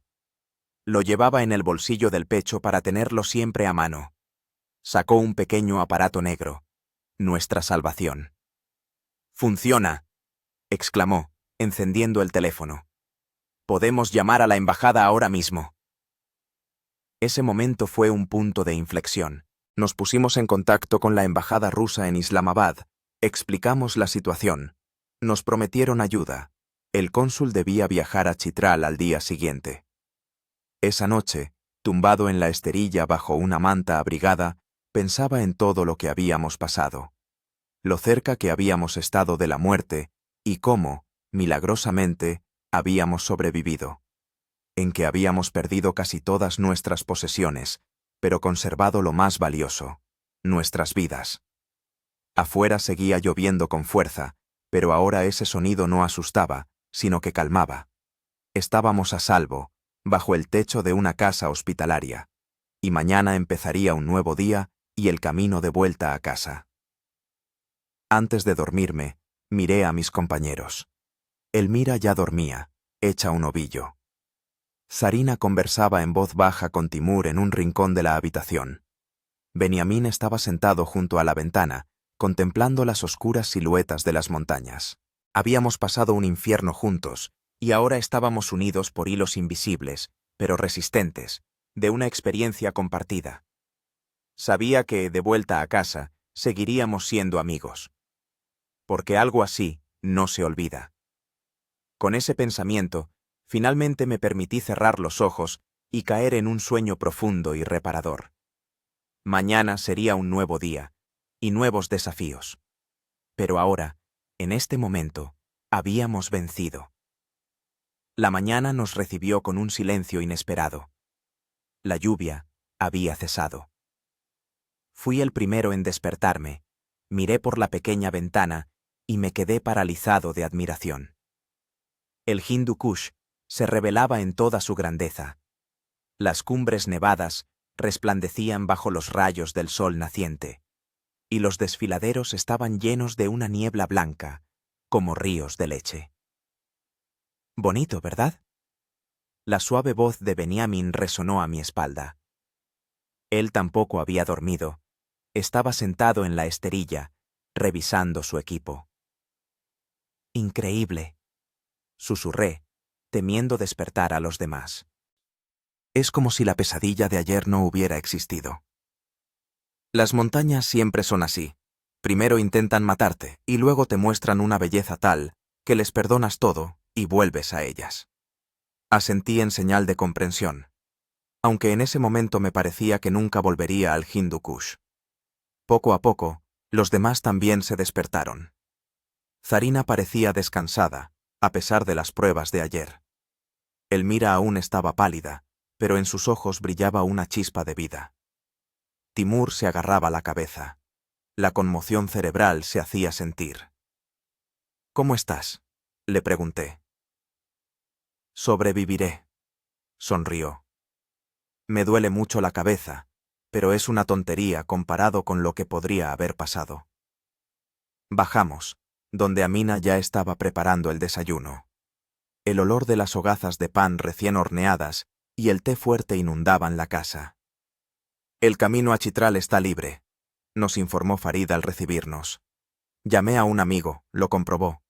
Lo llevaba en el bolsillo del pecho para tenerlo siempre a mano. Sacó un pequeño aparato negro. Nuestra salvación. ¡Funciona!, exclamó, encendiendo el teléfono. Podemos llamar a la embajada ahora mismo. Ese momento fue un punto de inflexión. Nos pusimos en contacto con la embajada rusa en Islamabad, explicamos la situación. Nos prometieron ayuda. El cónsul debía viajar a Chitral al día siguiente. Esa noche, tumbado en la esterilla bajo una manta abrigada, pensaba en todo lo que habíamos pasado. Lo cerca que habíamos estado de la muerte y cómo, milagrosamente, habíamos sobrevivido. En que habíamos perdido casi todas nuestras posesiones, pero conservado lo más valioso, nuestras vidas. Afuera seguía lloviendo con fuerza, pero ahora ese sonido no asustaba, sino que calmaba. Estábamos a salvo, bajo el techo de una casa hospitalaria, y mañana empezaría un nuevo día y el camino de vuelta a casa. Antes de dormirme, miré a mis compañeros. Elmira ya dormía, hecha un ovillo. Zarina conversaba en voz baja con Timur en un rincón de la habitación. Beniamín estaba sentado junto a la ventana, contemplando las oscuras siluetas de las montañas. Habíamos pasado un infierno juntos, y ahora estábamos unidos por hilos invisibles, pero resistentes, de una experiencia compartida. Sabía que, de vuelta a casa, seguiríamos siendo amigos. Porque algo así no se olvida. Con ese pensamiento, finalmente me permití cerrar los ojos y caer en un sueño profundo y reparador. Mañana sería un nuevo día, y nuevos desafíos. Pero ahora, en este momento, habíamos vencido. La mañana nos recibió con un silencio inesperado. La lluvia había cesado. Fui el primero en despertarme, miré por la pequeña ventana y me quedé paralizado de admiración. El Hindu Kush se revelaba en toda su grandeza. Las cumbres nevadas resplandecían bajo los rayos del sol naciente, y los desfiladeros estaban llenos de una niebla blanca, como ríos de leche. Bonito, ¿verdad? La suave voz de Beniamín resonó a mi espalda. Él tampoco había dormido. Estaba sentado en la esterilla, revisando su equipo. Increíble, susurré, temiendo despertar a los demás. Es como si la pesadilla de ayer no hubiera existido. Las montañas siempre son así. Primero intentan matarte y luego te muestran una belleza tal que les perdonas todo y vuelves a ellas. Asentí en señal de comprensión, aunque en ese momento me parecía que nunca volvería al Hindu Kush. Poco a poco, los demás también se despertaron. Zarina parecía descansada, a pesar de las pruebas de ayer. Elmira aún estaba pálida, pero en sus ojos brillaba una chispa de vida. Timur se agarraba la cabeza. La conmoción cerebral se hacía sentir. ¿Cómo estás?, le pregunté. Sobreviviré, sonrió. Me duele mucho la cabeza, pero es una tontería comparado con lo que podría haber pasado. Bajamos, donde Amina ya estaba preparando el desayuno. El olor de las hogazas de pan recién horneadas y el té fuerte inundaban la casa. El camino a Chitral está libre, nos informó Farid al recibirnos. Llamé a un amigo, lo comprobó.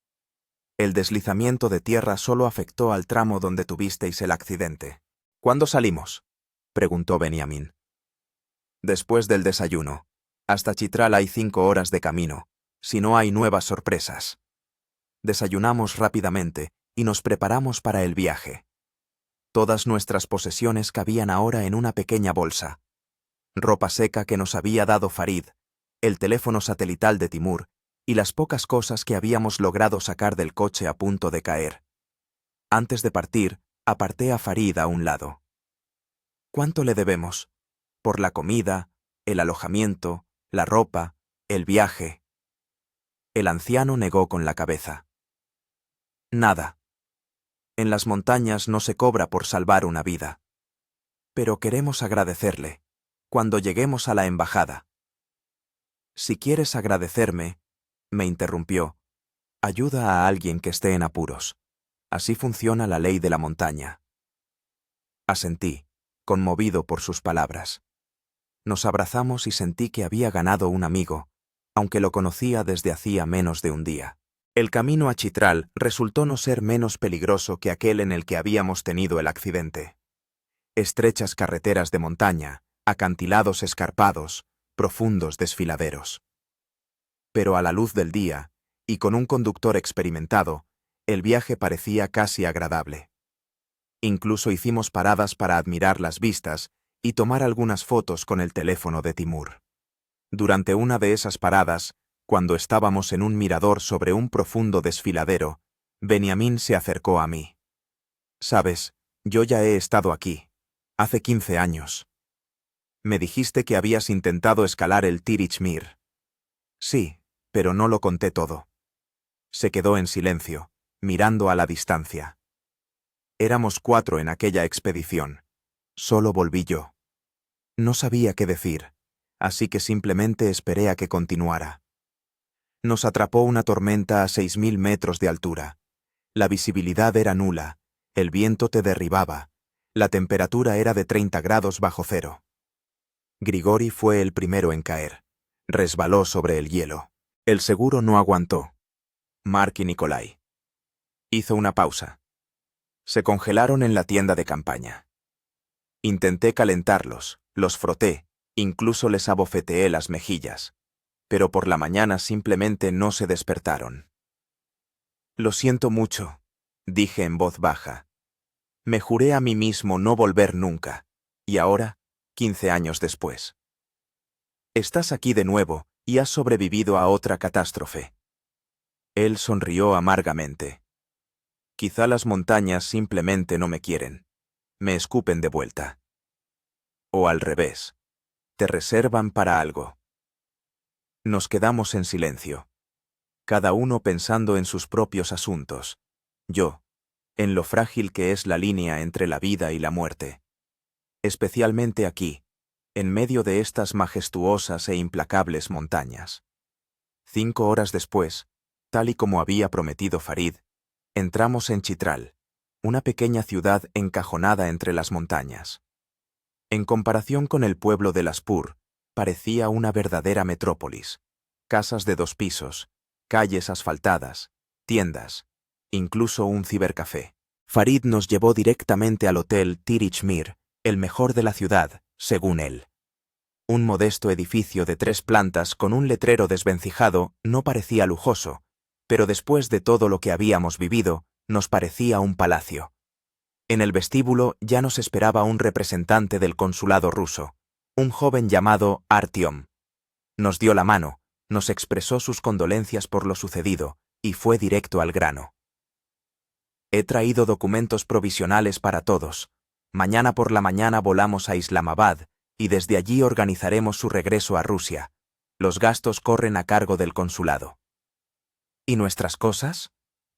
El deslizamiento de tierra solo afectó al tramo donde tuvisteis el accidente. ¿Cuándo salimos?, preguntó Beniamín. Después del desayuno. Hasta Chitral hay 5 horas de camino, si no hay nuevas sorpresas. Desayunamos rápidamente y nos preparamos para el viaje. Todas nuestras posesiones cabían ahora en una pequeña bolsa. Ropa seca que nos había dado Farid, el teléfono satelital de Timur y las pocas cosas que habíamos logrado sacar del coche a punto de caer. Antes de partir, aparté a Farid a un lado. ¿Cuánto le debemos? Por la comida, el alojamiento, la ropa, el viaje. El anciano negó con la cabeza. Nada. En las montañas no se cobra por salvar una vida. Pero queremos agradecerle, cuando lleguemos a la embajada. Si quieres agradecerme, me interrumpió, ayuda a alguien que esté en apuros. Así funciona la ley de la montaña. Asentí, conmovido por sus palabras. Nos abrazamos y sentí que había ganado un amigo, aunque lo conocía desde hacía menos de un día. El camino a Chitral resultó no ser menos peligroso que aquel en el que habíamos tenido el accidente. Estrechas carreteras de montaña, acantilados escarpados, profundos desfiladeros. Pero a la luz del día, y con un conductor experimentado, el viaje parecía casi agradable. Incluso hicimos paradas para admirar las vistas y tomar algunas fotos con el teléfono de Timur. Durante una de esas paradas, cuando estábamos en un mirador sobre un profundo desfiladero, Benjamín se acercó a mí. «Sabes, yo ya he estado aquí, hace 15 años. Me dijiste que habías intentado escalar el Tirich Mir». «Sí, pero no lo conté todo». Se quedó en silencio, mirando a la distancia. Éramos 4 en aquella expedición. Solo volví yo. No sabía qué decir, así que simplemente esperé a que continuara. Nos atrapó una tormenta a 6.000 metros de altura. La visibilidad era nula, el viento te derribaba, la temperatura era de 30 grados bajo cero. Grigori fue el primero en caer. Resbaló sobre el hielo. El seguro no aguantó. Mark y Nikolai. Hizo una pausa. Se congelaron en la tienda de campaña. Intenté calentarlos, los froté, incluso les abofeteé las mejillas, pero por la mañana simplemente no se despertaron. «Lo siento mucho», dije en voz baja. Me juré a mí mismo no volver nunca, y ahora, 15 años después. Estás aquí de nuevo y has sobrevivido a otra catástrofe. Él sonrió amargamente. Quizá las montañas simplemente no me quieren. Me escupen de vuelta. O al revés. Te reservan para algo. Nos quedamos en silencio. Cada uno pensando en sus propios asuntos. Yo, en lo frágil que es la línea entre la vida y la muerte. Especialmente aquí, en medio de estas majestuosas e implacables montañas. 5 horas después, tal y como había prometido Farid, entramos en Chitral, una pequeña ciudad encajonada entre las montañas. En comparación con el pueblo de Laspur, parecía una verdadera metrópolis. Casas de 2 pisos, calles asfaltadas, tiendas, incluso un cibercafé. Farid nos llevó directamente al hotel Tirich Mir, el mejor de la ciudad, según él. Un modesto edificio de 3 plantas con un letrero desvencijado no parecía lujoso, pero después de todo lo que habíamos vivido, nos parecía un palacio. En el vestíbulo ya nos esperaba un representante del consulado ruso, un joven llamado Artyom. Nos dio la mano, nos expresó sus condolencias por lo sucedido, y fue directo al grano. He traído documentos provisionales para todos. Mañana por la mañana volamos a Islamabad, y desde allí organizaremos su regreso a Rusia. Los gastos corren a cargo del consulado. ¿Y nuestras cosas?,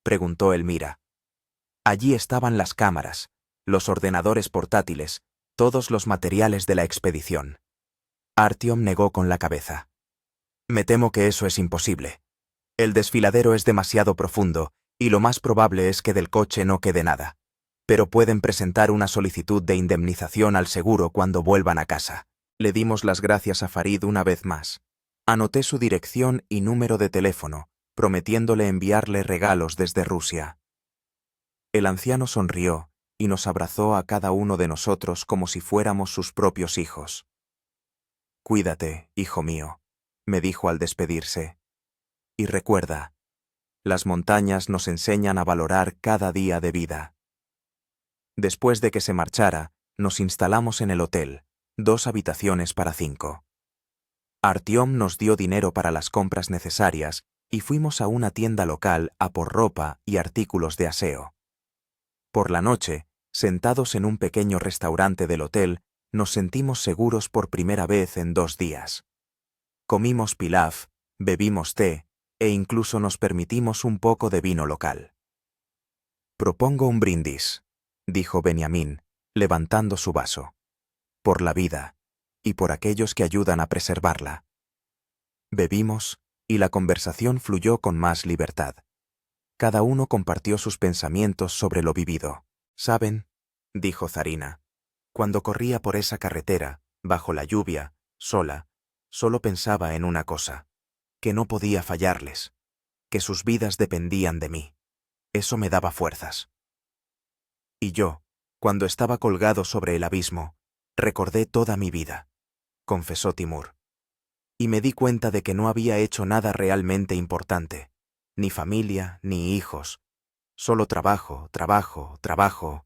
preguntó Elmira. Allí estaban las cámaras, los ordenadores portátiles, todos los materiales de la expedición. Artyom negó con la cabeza. Me temo que eso es imposible. El desfiladero es demasiado profundo, y lo más probable es que del coche no quede nada. Pero pueden presentar una solicitud de indemnización al seguro cuando vuelvan a casa. Le dimos las gracias a Farid una vez más. Anoté su dirección y número de teléfono, prometiéndole enviarle regalos desde Rusia. El anciano sonrió y nos abrazó a cada uno de nosotros como si fuéramos sus propios hijos. «Cuídate, hijo mío», me dijo al despedirse. «Y recuerda, las montañas nos enseñan a valorar cada día de vida». Después de que se marchara, nos instalamos en el hotel, 2 habitaciones para 5. Artyom nos dio dinero para las compras necesarias y fuimos a una tienda local a por ropa y artículos de aseo. Por la noche, sentados en un pequeño restaurante del hotel, nos sentimos seguros por primera vez en 2 días. Comimos pilaf, bebimos té e incluso nos permitimos un poco de vino local. Propongo un brindis, dijo Benjamín, levantando su vaso. Por la vida, y por aquellos que ayudan a preservarla. Bebimos, y la conversación fluyó con más libertad. Cada uno compartió sus pensamientos sobre lo vivido. ¿Saben?, dijo Zarina. Cuando corría por esa carretera, bajo la lluvia, sola, solo pensaba en una cosa: que no podía fallarles, que sus vidas dependían de mí. Eso me daba fuerzas. Y yo, cuando estaba colgado sobre el abismo, recordé toda mi vida, confesó Timur. Y me di cuenta de que no había hecho nada realmente importante, ni familia, ni hijos, solo trabajo, trabajo, trabajo.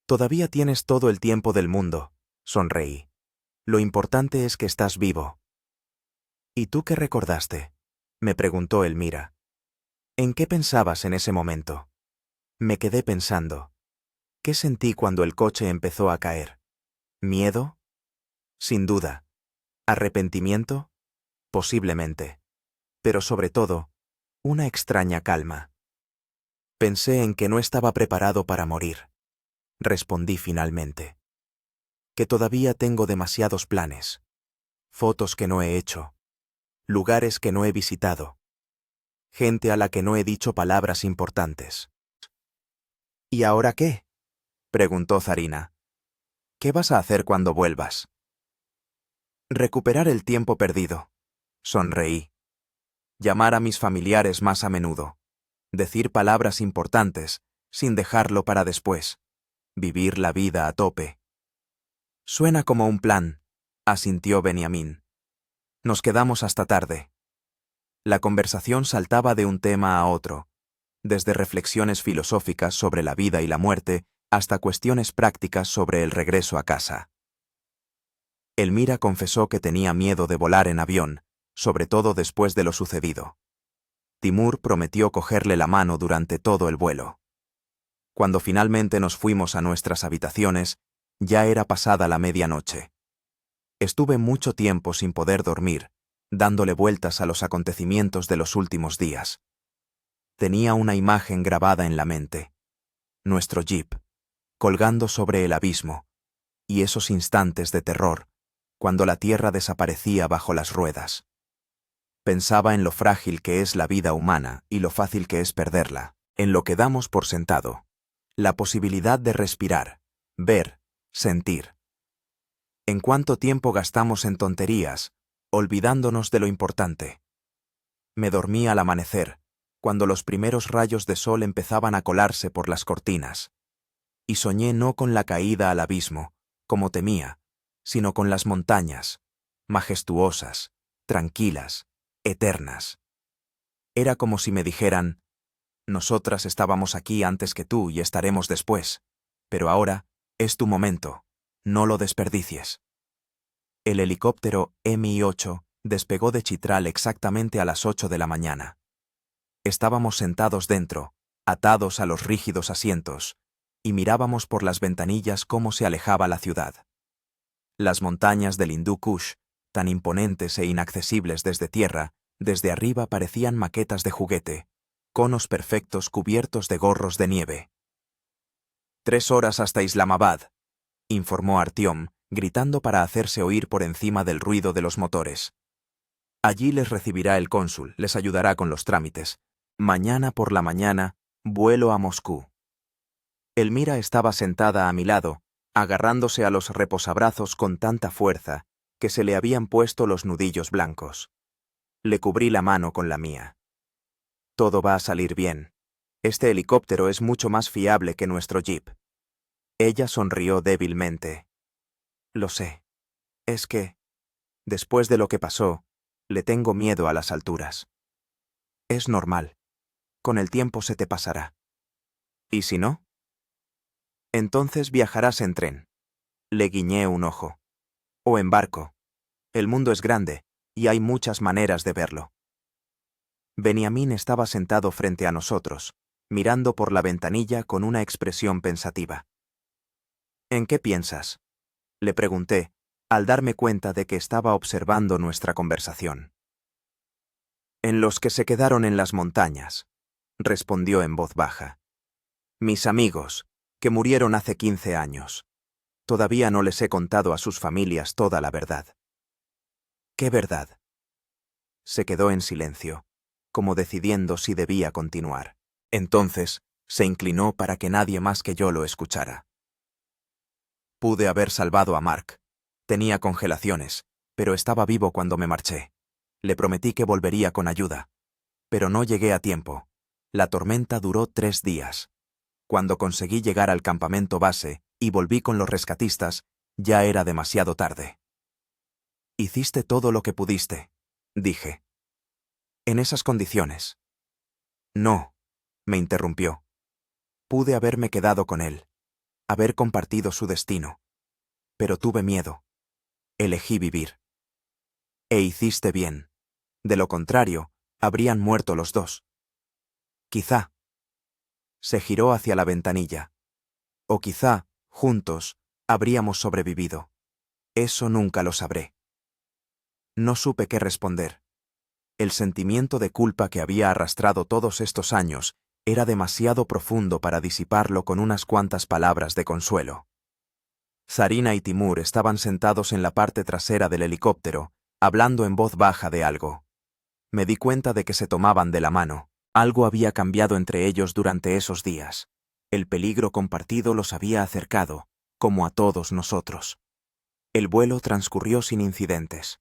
Todavía tienes todo el tiempo del mundo, sonreí. Lo importante es que estás vivo. ¿Y tú qué recordaste?, me preguntó Elmira. ¿En qué pensabas en ese momento? Me quedé pensando. ¿Qué sentí cuando el coche empezó a caer? ¿Miedo? Sin duda. ¿Arrepentimiento? Posiblemente. Pero sobre todo, una extraña calma. Pensé en que no estaba preparado para morir. Respondí finalmente. Que todavía tengo demasiados planes. Fotos que no he hecho. Lugares que no he visitado. Gente a la que no he dicho palabras importantes. ¿Y ahora qué?, preguntó Zarina. ¿Qué vas a hacer cuando vuelvas? Recuperar el tiempo perdido. Sonreí. Llamar a mis familiares más a menudo. Decir palabras importantes, sin dejarlo para después. Vivir la vida a tope. Suena como un plan, asintió Benjamín. Nos quedamos hasta tarde. La conversación saltaba de un tema a otro, desde reflexiones filosóficas sobre la vida y la muerte hasta cuestiones prácticas sobre el regreso a casa. Elmira confesó que tenía miedo de volar en avión, sobre todo después de lo sucedido. Timur prometió cogerle la mano durante todo el vuelo. Cuando finalmente nos fuimos a nuestras habitaciones, ya era pasada la medianoche. Estuve mucho tiempo sin poder dormir, dándole vueltas a los acontecimientos de los últimos días. Tenía una imagen grabada en la mente. Nuestro jeep, colgando sobre el abismo, y esos instantes de terror, cuando la tierra desaparecía bajo las ruedas. Pensaba en lo frágil que es la vida humana y lo fácil que es perderla, en lo que damos por sentado. La posibilidad de respirar, ver, sentir. ¿En cuánto tiempo gastamos en tonterías, olvidándonos de lo importante? Me dormí al amanecer, cuando los primeros rayos de sol empezaban a colarse por las cortinas. Y soñé no con la caída al abismo, como temía, sino con las montañas, majestuosas, tranquilas, eternas. Era como si me dijeran: nosotras estábamos aquí antes que tú y estaremos después, pero ahora es tu momento, no lo desperdicies. El helicóptero Mi-8 despegó de Chitral exactamente a las 8 de la mañana. Estábamos sentados dentro, atados a los rígidos asientos, y mirábamos por las ventanillas cómo se alejaba la ciudad. Las montañas del Hindú Kush, tan imponentes e inaccesibles desde tierra, desde arriba parecían maquetas de juguete, conos perfectos cubiertos de gorros de nieve. 3 horas hasta Islamabad, informó Artyom, gritando para hacerse oír por encima del ruido de los motores. Allí les recibirá el cónsul, les ayudará con los trámites. Mañana por la mañana, vuelo a Moscú. Elmira estaba sentada a mi lado, agarrándose a los reposabrazos con tanta fuerza que se le habían puesto los nudillos blancos. Le cubrí la mano con la mía. Todo va a salir bien. Este helicóptero es mucho más fiable que nuestro jeep. Ella sonrió débilmente. Lo sé. Es que, después de lo que pasó, le tengo miedo a las alturas. Es normal. Con el tiempo se te pasará. ¿Y si no? Entonces viajarás en tren. Le guiñé un ojo. O en barco. El mundo es grande, y hay muchas maneras de verlo. Benjamín estaba sentado frente a nosotros, mirando por la ventanilla con una expresión pensativa. ¿En qué piensas?, le pregunté, al darme cuenta de que estaba observando nuestra conversación. En los que se quedaron en las montañas, respondió en voz baja. Mis amigos, que murieron hace 15 años. Todavía no les he contado a sus familias toda la verdad. ¿Qué verdad? Se quedó en silencio, como decidiendo si debía continuar. Entonces, se inclinó para que nadie más que yo lo escuchara. Pude haber salvado a Mark. Tenía congelaciones, pero estaba vivo cuando me marché. Le prometí que volvería con ayuda. Pero no llegué a tiempo. La tormenta duró 3 días. Cuando conseguí llegar al campamento base y volví con los rescatistas, ya era demasiado tarde. Hiciste todo lo que pudiste, dije. En esas condiciones. No, me interrumpió. Pude haberme quedado con él, haber compartido su destino. Pero tuve miedo. Elegí vivir. E hiciste bien. De lo contrario, habrían muerto los dos. Quizá. Se giró hacia la ventanilla. O quizá, juntos, habríamos sobrevivido. Eso nunca lo sabré. No supe qué responder. El sentimiento de culpa que había arrastrado todos estos años era demasiado profundo para disiparlo con unas cuantas palabras de consuelo. Zarina y Timur estaban sentados en la parte trasera del helicóptero, hablando en voz baja de algo. Me di cuenta de que se tomaban de la mano. Algo había cambiado entre ellos durante esos días. El peligro compartido los había acercado, como a todos nosotros. El vuelo transcurrió sin incidentes.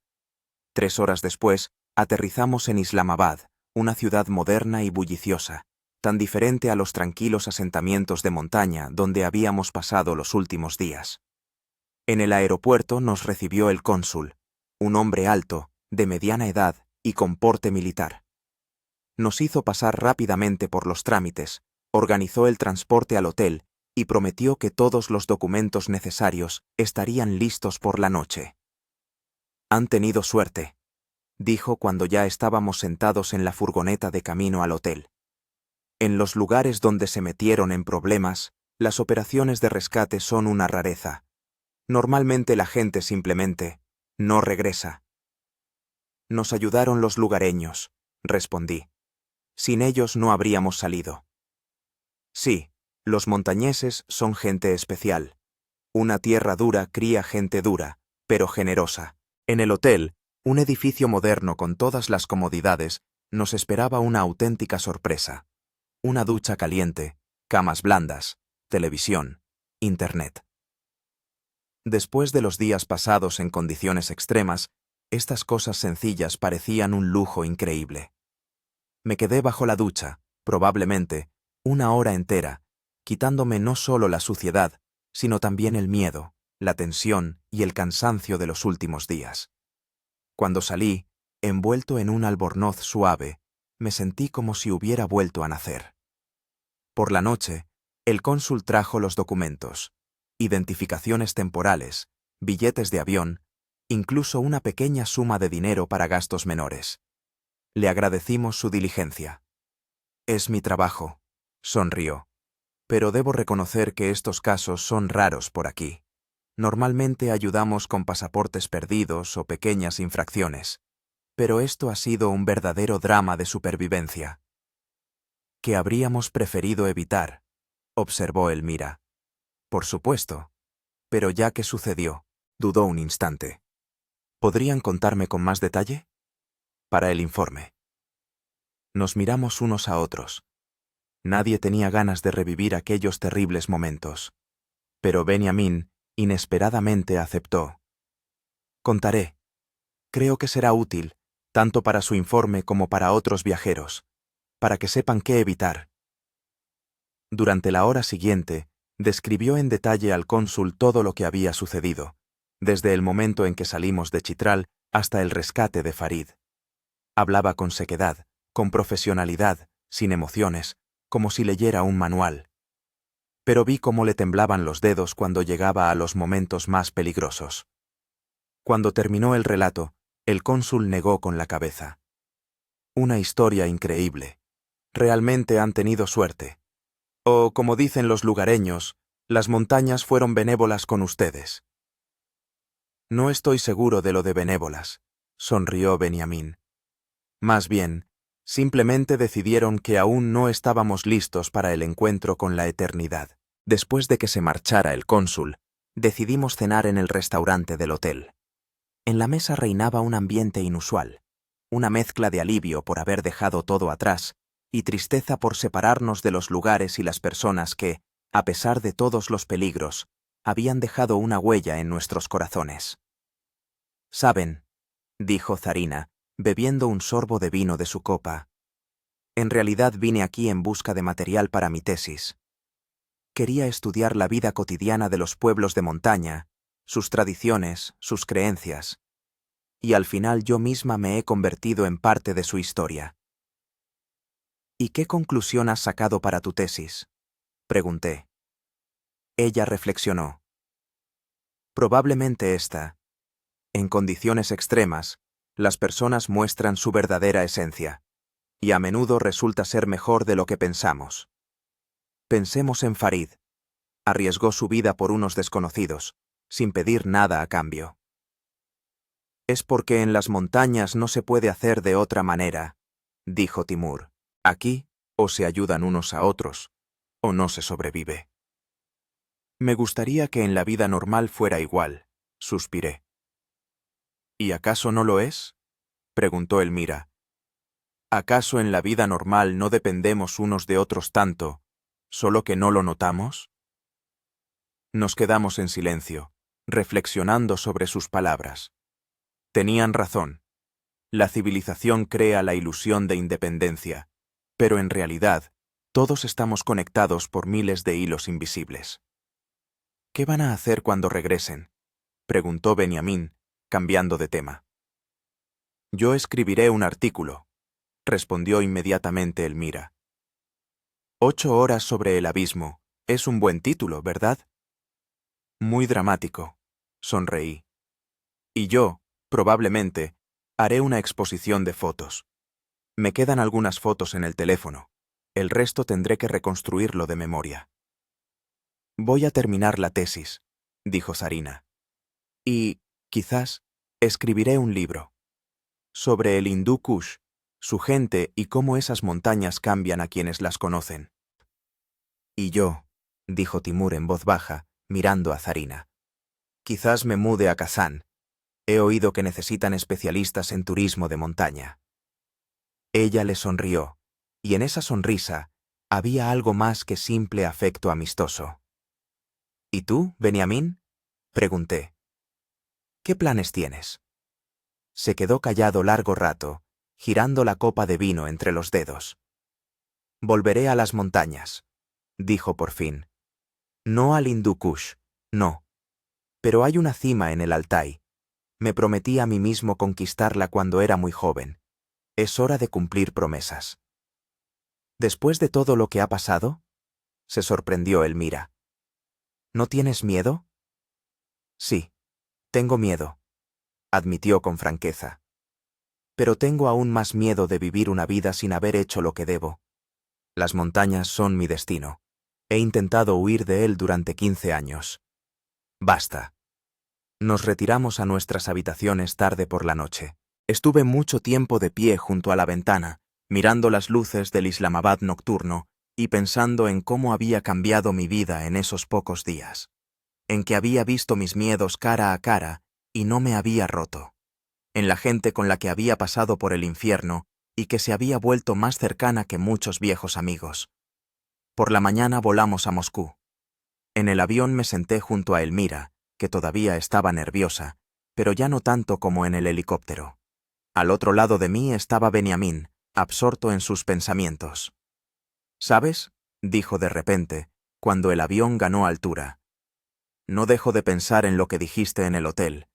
3 horas después, aterrizamos en Islamabad, una ciudad moderna y bulliciosa, tan diferente a los tranquilos asentamientos de montaña donde habíamos pasado los últimos días. En el aeropuerto nos recibió el cónsul, un hombre alto, de mediana edad y con porte militar. Nos hizo pasar rápidamente por los trámites, organizó el transporte al hotel y prometió que todos los documentos necesarios estarían listos por la noche. Han tenido suerte, dijo cuando ya estábamos sentados en la furgoneta de camino al hotel. En los lugares donde se metieron en problemas, las operaciones de rescate son una rareza. Normalmente la gente simplemente no regresa. Nos ayudaron los lugareños, respondí. Sin ellos no habríamos salido. Sí, los montañeses son gente especial. Una tierra dura cría gente dura, pero generosa. En el hotel, un edificio moderno con todas las comodidades, nos esperaba una auténtica sorpresa. Una ducha caliente, camas blandas, televisión, internet. Después de los días pasados en condiciones extremas, estas cosas sencillas parecían un lujo increíble. Me quedé bajo la ducha, probablemente, 1 hora entera, quitándome no solo la suciedad, sino también el miedo, la tensión y el cansancio de los últimos días. Cuando salí, envuelto en un albornoz suave, me sentí como si hubiera vuelto a nacer. Por la noche, el cónsul trajo los documentos, identificaciones temporales, billetes de avión, incluso una pequeña suma de dinero para gastos menores. Le agradecimos su diligencia. Es mi trabajo, sonrió. Pero debo reconocer que estos casos son raros por aquí. Normalmente ayudamos con pasaportes perdidos o pequeñas infracciones. Pero esto ha sido un verdadero drama de supervivencia. Que habríamos preferido evitar, observó Elmira. Por supuesto. Pero ya que sucedió, dudó un instante. ¿Podrían contarme con más detalle? Para el informe. Nos miramos unos a otros. Nadie tenía ganas de revivir aquellos terribles momentos. Pero Benjamin inesperadamente aceptó. Contaré. Creo que será útil, tanto para su informe como para otros viajeros, para que sepan qué evitar. Durante la hora siguiente, describió en detalle al cónsul todo lo que había sucedido, desde el momento en que salimos de Chitral hasta el rescate de Farid. Hablaba con sequedad, con profesionalidad, sin emociones, como si leyera un manual. Pero vi cómo le temblaban los dedos cuando llegaba a los momentos más peligrosos. Cuando terminó el relato, el cónsul negó con la cabeza. Una historia increíble. Realmente han tenido suerte. O, como dicen los lugareños, las montañas fueron benévolas con ustedes. No estoy seguro de lo de benévolas, sonrió Benjamin. Más bien, Simplemente decidieron que aún no estábamos listos para el encuentro con la eternidad. Después de que se marchara el cónsul, decidimos cenar en el restaurante del hotel. En la mesa reinaba un ambiente inusual, una mezcla de alivio por haber dejado todo atrás y tristeza por separarnos de los lugares y las personas que, a pesar de todos los peligros, habían dejado una huella en nuestros corazones. «Saben», dijo Zarina, bebiendo un sorbo de vino de su copa, «en realidad vine aquí en busca de material para mi tesis. Quería estudiar la vida cotidiana de los pueblos de montaña, sus tradiciones, sus creencias, y al final yo misma me he convertido en parte de su historia». «¿Y qué conclusión has sacado para tu tesis?», pregunté. Ella reflexionó. «Probablemente esta. En condiciones extremas, las personas muestran su verdadera esencia, y a menudo resulta ser mejor de lo que pensamos. Pensemos en Farid. Arriesgó su vida por unos desconocidos, sin pedir nada a cambio. Es porque en las montañas no se puede hacer de otra manera», dijo Timur. «Aquí, o se ayudan unos a otros, o no se sobrevive». «Me gustaría que en la vida normal fuera igual», suspiré. «¿Y acaso no lo es?», preguntó Elmira. «¿Acaso en la vida normal no dependemos unos de otros tanto, solo que no lo notamos?». Nos quedamos en silencio, reflexionando sobre sus palabras. Tenían razón. La civilización crea la ilusión de independencia, pero en realidad, todos estamos conectados por miles de hilos invisibles. «¿Qué van a hacer cuando regresen?», preguntó Benjamín, cambiando de tema. «Yo escribiré un artículo», respondió inmediatamente Elmira. «8 horas sobre el abismo. Es un buen título, ¿verdad?». «Muy dramático», sonreí. «Y yo, probablemente, haré una exposición de fotos. Me quedan algunas fotos en el teléfono. El resto tendré que reconstruirlo de memoria». «Voy a terminar la tesis», dijo Zarina. «Y, quizás, escribiré un libro. Sobre el Hindú Kush, su gente y cómo esas montañas cambian a quienes las conocen». «Y yo», dijo Timur en voz baja, mirando a Zarina. «Quizás me mude a Kazán. He oído que necesitan especialistas en turismo de montaña». Ella le sonrió, y en esa sonrisa había algo más que simple afecto amistoso. «¿Y tú, Benjamín?», pregunté. «¿Qué planes tienes?». Se quedó callado largo rato, girando la copa de vino entre los dedos. «Volveré a las montañas», dijo por fin. «No al Hindú Kush, no. Pero hay una cima en el Altai. Me prometí a mí mismo conquistarla cuando era muy joven. Es hora de cumplir promesas». «¿Después de todo lo que ha pasado?», se sorprendió Elmira. «¿No tienes miedo?». «Sí, tengo miedo», admitió con franqueza. «Pero tengo aún más miedo de vivir una vida sin haber hecho lo que debo. Las montañas son mi destino. He intentado huir de él durante 15 años. Basta». Nos retiramos a nuestras habitaciones tarde por la noche. Estuve mucho tiempo de pie junto a la ventana, mirando las luces del Islamabad nocturno y pensando en cómo había cambiado mi vida en esos pocos días. En que había visto mis miedos cara a cara y no me había roto. En la gente con la que había pasado por el infierno y que se había vuelto más cercana que muchos viejos amigos. Por la mañana volamos a Moscú. En el avión me senté junto a Elmira, que todavía estaba nerviosa, pero ya no tanto como en el helicóptero. Al otro lado de mí estaba Benjamín, absorto en sus pensamientos. «¿Sabes?», dijo de repente, cuando el avión ganó altura. «No dejo de pensar en lo que dijiste en el hotel,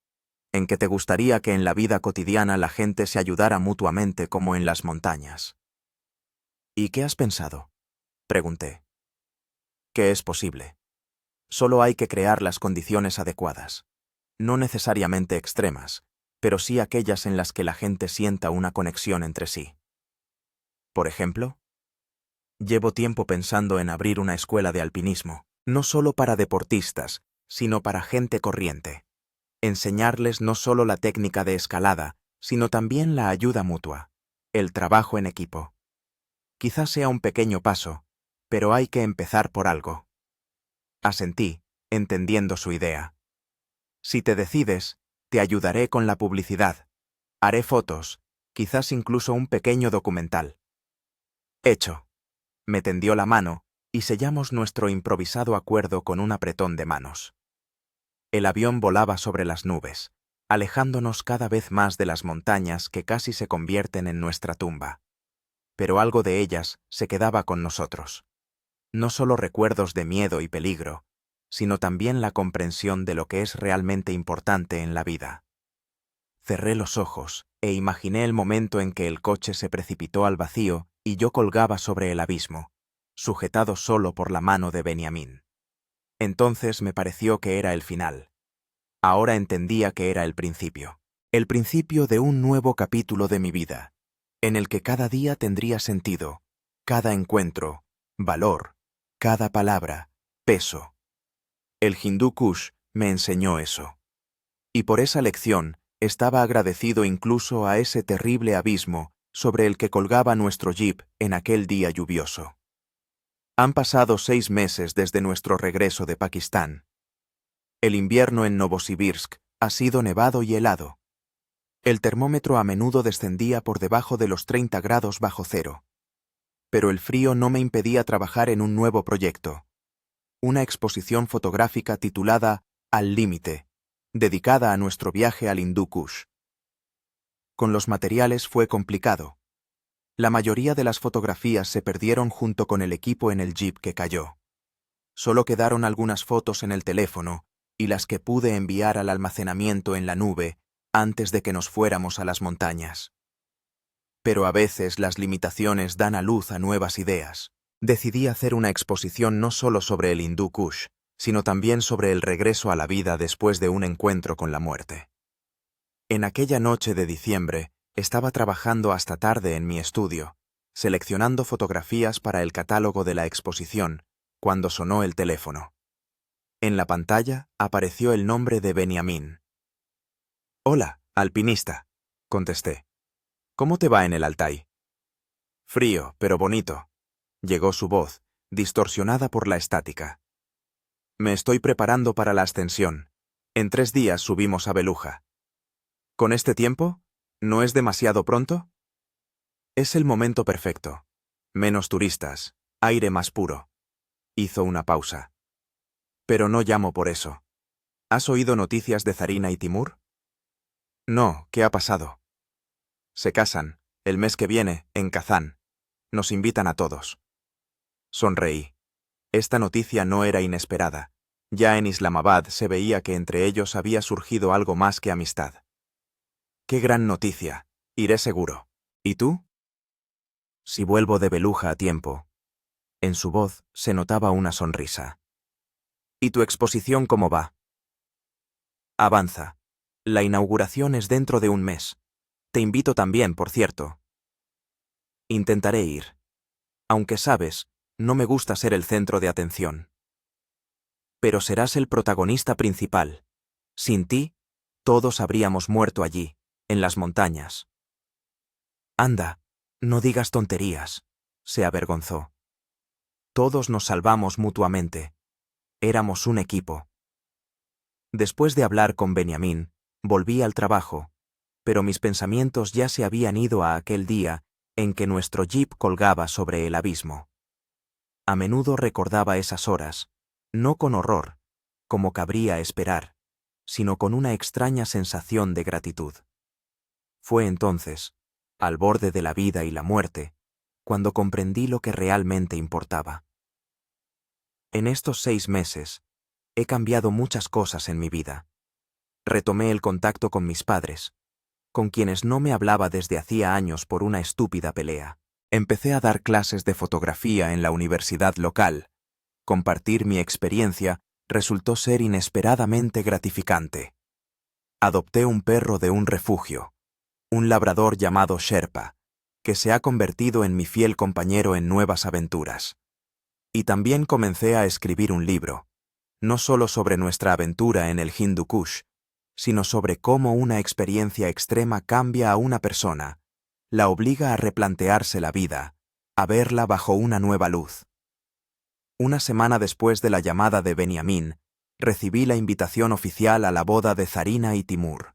en que te gustaría que en la vida cotidiana la gente se ayudara mutuamente como en las montañas». «¿Y qué has pensado?», pregunté. «Que es posible. Solo hay que crear las condiciones adecuadas. No necesariamente extremas, pero sí aquellas en las que la gente sienta una conexión entre sí. Por ejemplo, llevo tiempo pensando en abrir una escuela de alpinismo, no solo para deportistas, sino para gente corriente. Enseñarles no solo la técnica de escalada, sino también la ayuda mutua. El trabajo en equipo. Quizás sea un pequeño paso, pero hay que empezar por algo. Asentí, entendiendo su idea. Si te decides, te ayudaré con la publicidad. Haré fotos, quizás incluso un pequeño documental. Hecho. Me tendió la mano y sellamos nuestro improvisado acuerdo con un apretón de manos. El avión volaba sobre las nubes, alejándonos cada vez más de las montañas que casi se convierten en nuestra tumba. Pero algo de ellas se quedaba con nosotros. No solo recuerdos de miedo y peligro, sino también la comprensión de lo que es realmente importante en la vida. Cerré los ojos e imaginé el momento en que el coche se precipitó al vacío y yo colgaba sobre el abismo, sujetado solo por la mano de Benjamín. Entonces me pareció que era el final. Ahora entendía que era el principio de un nuevo capítulo de mi vida, en el que cada día tendría sentido, cada encuentro, valor, cada palabra, peso. El Hindú Kush me enseñó eso. Y por esa lección estaba agradecido incluso a ese terrible abismo sobre el que colgaba nuestro jeep en aquel día lluvioso. Han pasado 6 meses desde nuestro regreso de Pakistán. El invierno en Novosibirsk ha sido nevado y helado. El termómetro a menudo descendía por debajo de los 30 grados bajo cero. Pero el frío no me impedía trabajar en un nuevo proyecto. Una exposición fotográfica titulada Al Límite, dedicada a nuestro viaje al Hindú Kush. Con los materiales fue complicado. La mayoría de las fotografías se perdieron junto con el equipo en el jeep que cayó. Solo quedaron algunas fotos en el teléfono y las que pude enviar al almacenamiento en la nube antes de que nos fuéramos a las montañas. Pero a veces las limitaciones dan a luz a nuevas ideas. Decidí hacer una exposición no solo sobre el Hindú Kush, sino también sobre el regreso a la vida después de un encuentro con la muerte. En aquella noche de diciembre, estaba trabajando hasta tarde en mi estudio, seleccionando fotografías para el catálogo de la exposición, cuando sonó el teléfono. En la pantalla apareció el nombre de Benjamín. «Hola, alpinista», contesté. «¿Cómo te va en el Altai?» «Frío, pero bonito», llegó su voz, distorsionada por la estática. «Me estoy preparando para la ascensión. En 3 días subimos a Beluja». «¿Con este tiempo? ¿No es demasiado pronto?» «Es el momento perfecto. Menos turistas, aire más puro». Hizo una pausa. «Pero no llamo por eso. ¿Has oído noticias de Zarina y Timur?» «No, ¿qué ha pasado?» «Se casan, el mes que viene, en Kazán. Nos invitan a todos». Sonreí. Esta noticia no era inesperada. Ya en Islamabad se veía que entre ellos había surgido algo más que amistad. «Qué gran noticia. Iré seguro. ¿Y tú?» «Si vuelvo de Beluja a tiempo». En su voz se notaba una sonrisa. «¿Y tu exposición cómo va?» «Avanza. La inauguración es dentro de un mes. Te invito también, por cierto». «Intentaré ir. Aunque sabes, no me gusta ser el centro de atención». «Pero serás el protagonista principal. Sin ti, todos habríamos muerto allí, en las montañas». «Anda, no digas tonterías», se avergonzó. «Todos nos salvamos mutuamente. Éramos un equipo». Después de hablar con Benjamín, volví al trabajo, pero mis pensamientos ya se habían ido a aquel día en que nuestro jeep colgaba sobre el abismo. A menudo recordaba esas horas, no con horror, como cabría esperar, sino con una extraña sensación de gratitud. Fue entonces, al borde de la vida y la muerte, cuando comprendí lo que realmente importaba. En estos 6 meses, he cambiado muchas cosas en mi vida. Retomé el contacto con mis padres, con quienes no me hablaba desde hacía años por una estúpida pelea. Empecé a dar clases de fotografía en la universidad local. Compartir mi experiencia resultó ser inesperadamente gratificante. Adopté un perro de un refugio, un labrador llamado Sherpa, que se ha convertido en mi fiel compañero en nuevas aventuras. Y también comencé a escribir un libro, no solo sobre nuestra aventura en el Hindú Kush, sino sobre cómo una experiencia extrema cambia a una persona, la obliga a replantearse la vida, a verla bajo una nueva luz. Una semana después de la llamada de Benjamín, recibí la invitación oficial a la boda de Zarina y Timur.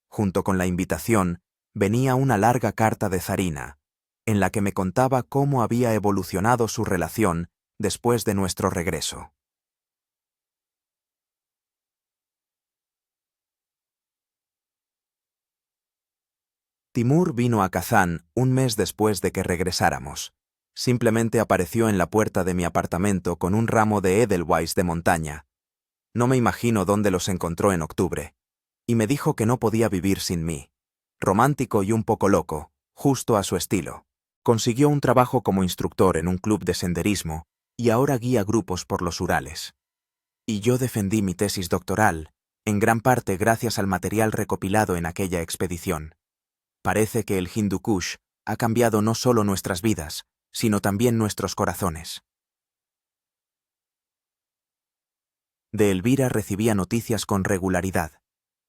Junto con la invitación, venía una larga carta de Zarina, en la que me contaba cómo había evolucionado su relación después de nuestro regreso. Timur vino a Kazán un mes después de que regresáramos. Simplemente apareció en la puerta de mi apartamento con un ramo de Edelweiss de montaña. No me imagino dónde los encontró en octubre. Y me dijo que no podía vivir sin mí. Romántico y un poco loco, justo a su estilo. Consiguió un trabajo como instructor en un club de senderismo y ahora guía grupos por los Urales. Y yo defendí mi tesis doctoral, en gran parte gracias al material recopilado en aquella expedición. Parece que el Hindu Kush ha cambiado no solo nuestras vidas, sino también nuestros corazones. De Elvira recibía noticias con regularidad.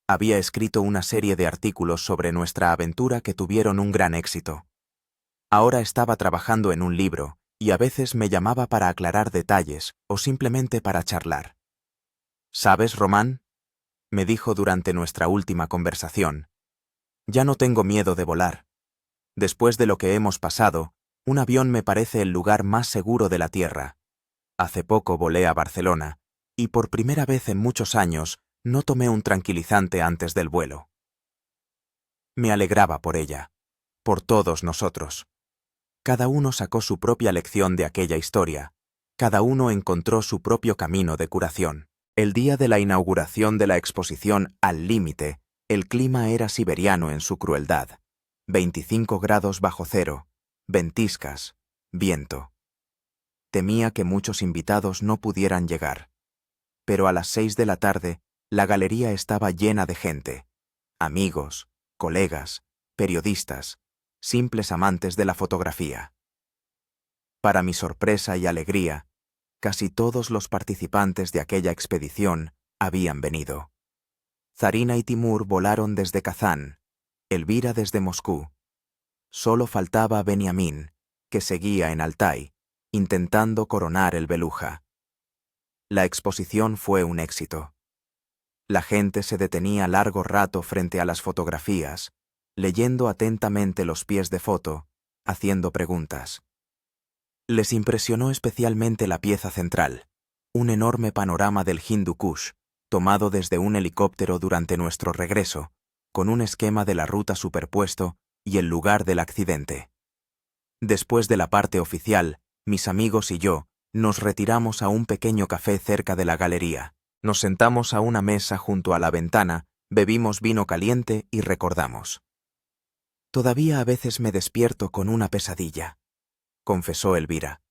Había escrito una serie de artículos sobre nuestra aventura que tuvieron un gran éxito. Ahora estaba trabajando en un libro, y a veces me llamaba para aclarar detalles o simplemente para charlar. ¿Sabes, Román?, me dijo durante nuestra última conversación. Ya no tengo miedo de volar. Después de lo que hemos pasado, un avión me parece el lugar más seguro de la Tierra. Hace poco volé a Barcelona, y por primera vez en muchos años no tomé un tranquilizante antes del vuelo. Me alegraba por ella, por todos nosotros. Cada uno sacó su propia lección de aquella historia, cada uno encontró su propio camino de curación. El día de la inauguración de la exposición Al Límite, el clima era siberiano en su crueldad. 25 grados bajo cero, ventiscas, viento. Temía que muchos invitados no pudieran llegar. Pero a las 6 de la tarde, la galería estaba llena de gente. Amigos, colegas, periodistas, simples amantes de la fotografía. Para mi sorpresa y alegría, casi todos los participantes de aquella expedición habían venido. Zarina y Timur volaron desde Kazán, Elvira desde Moscú. Solo faltaba Benjamín, que seguía en Altai, intentando coronar el Beluja. La exposición fue un éxito. La gente se detenía largo rato frente a las fotografías, leyendo atentamente los pies de foto, haciendo preguntas. Les impresionó especialmente la pieza central, un enorme panorama del Hindu Kush, tomado desde un helicóptero durante nuestro regreso, con un esquema de la ruta superpuesto y el lugar del accidente. Después de la parte oficial, mis amigos y yo nos retiramos a un pequeño café cerca de la galería. Nos sentamos a una mesa junto a la ventana, bebimos vino caliente y recordamos. Todavía a veces me despierto con una pesadilla, confesó Elvira.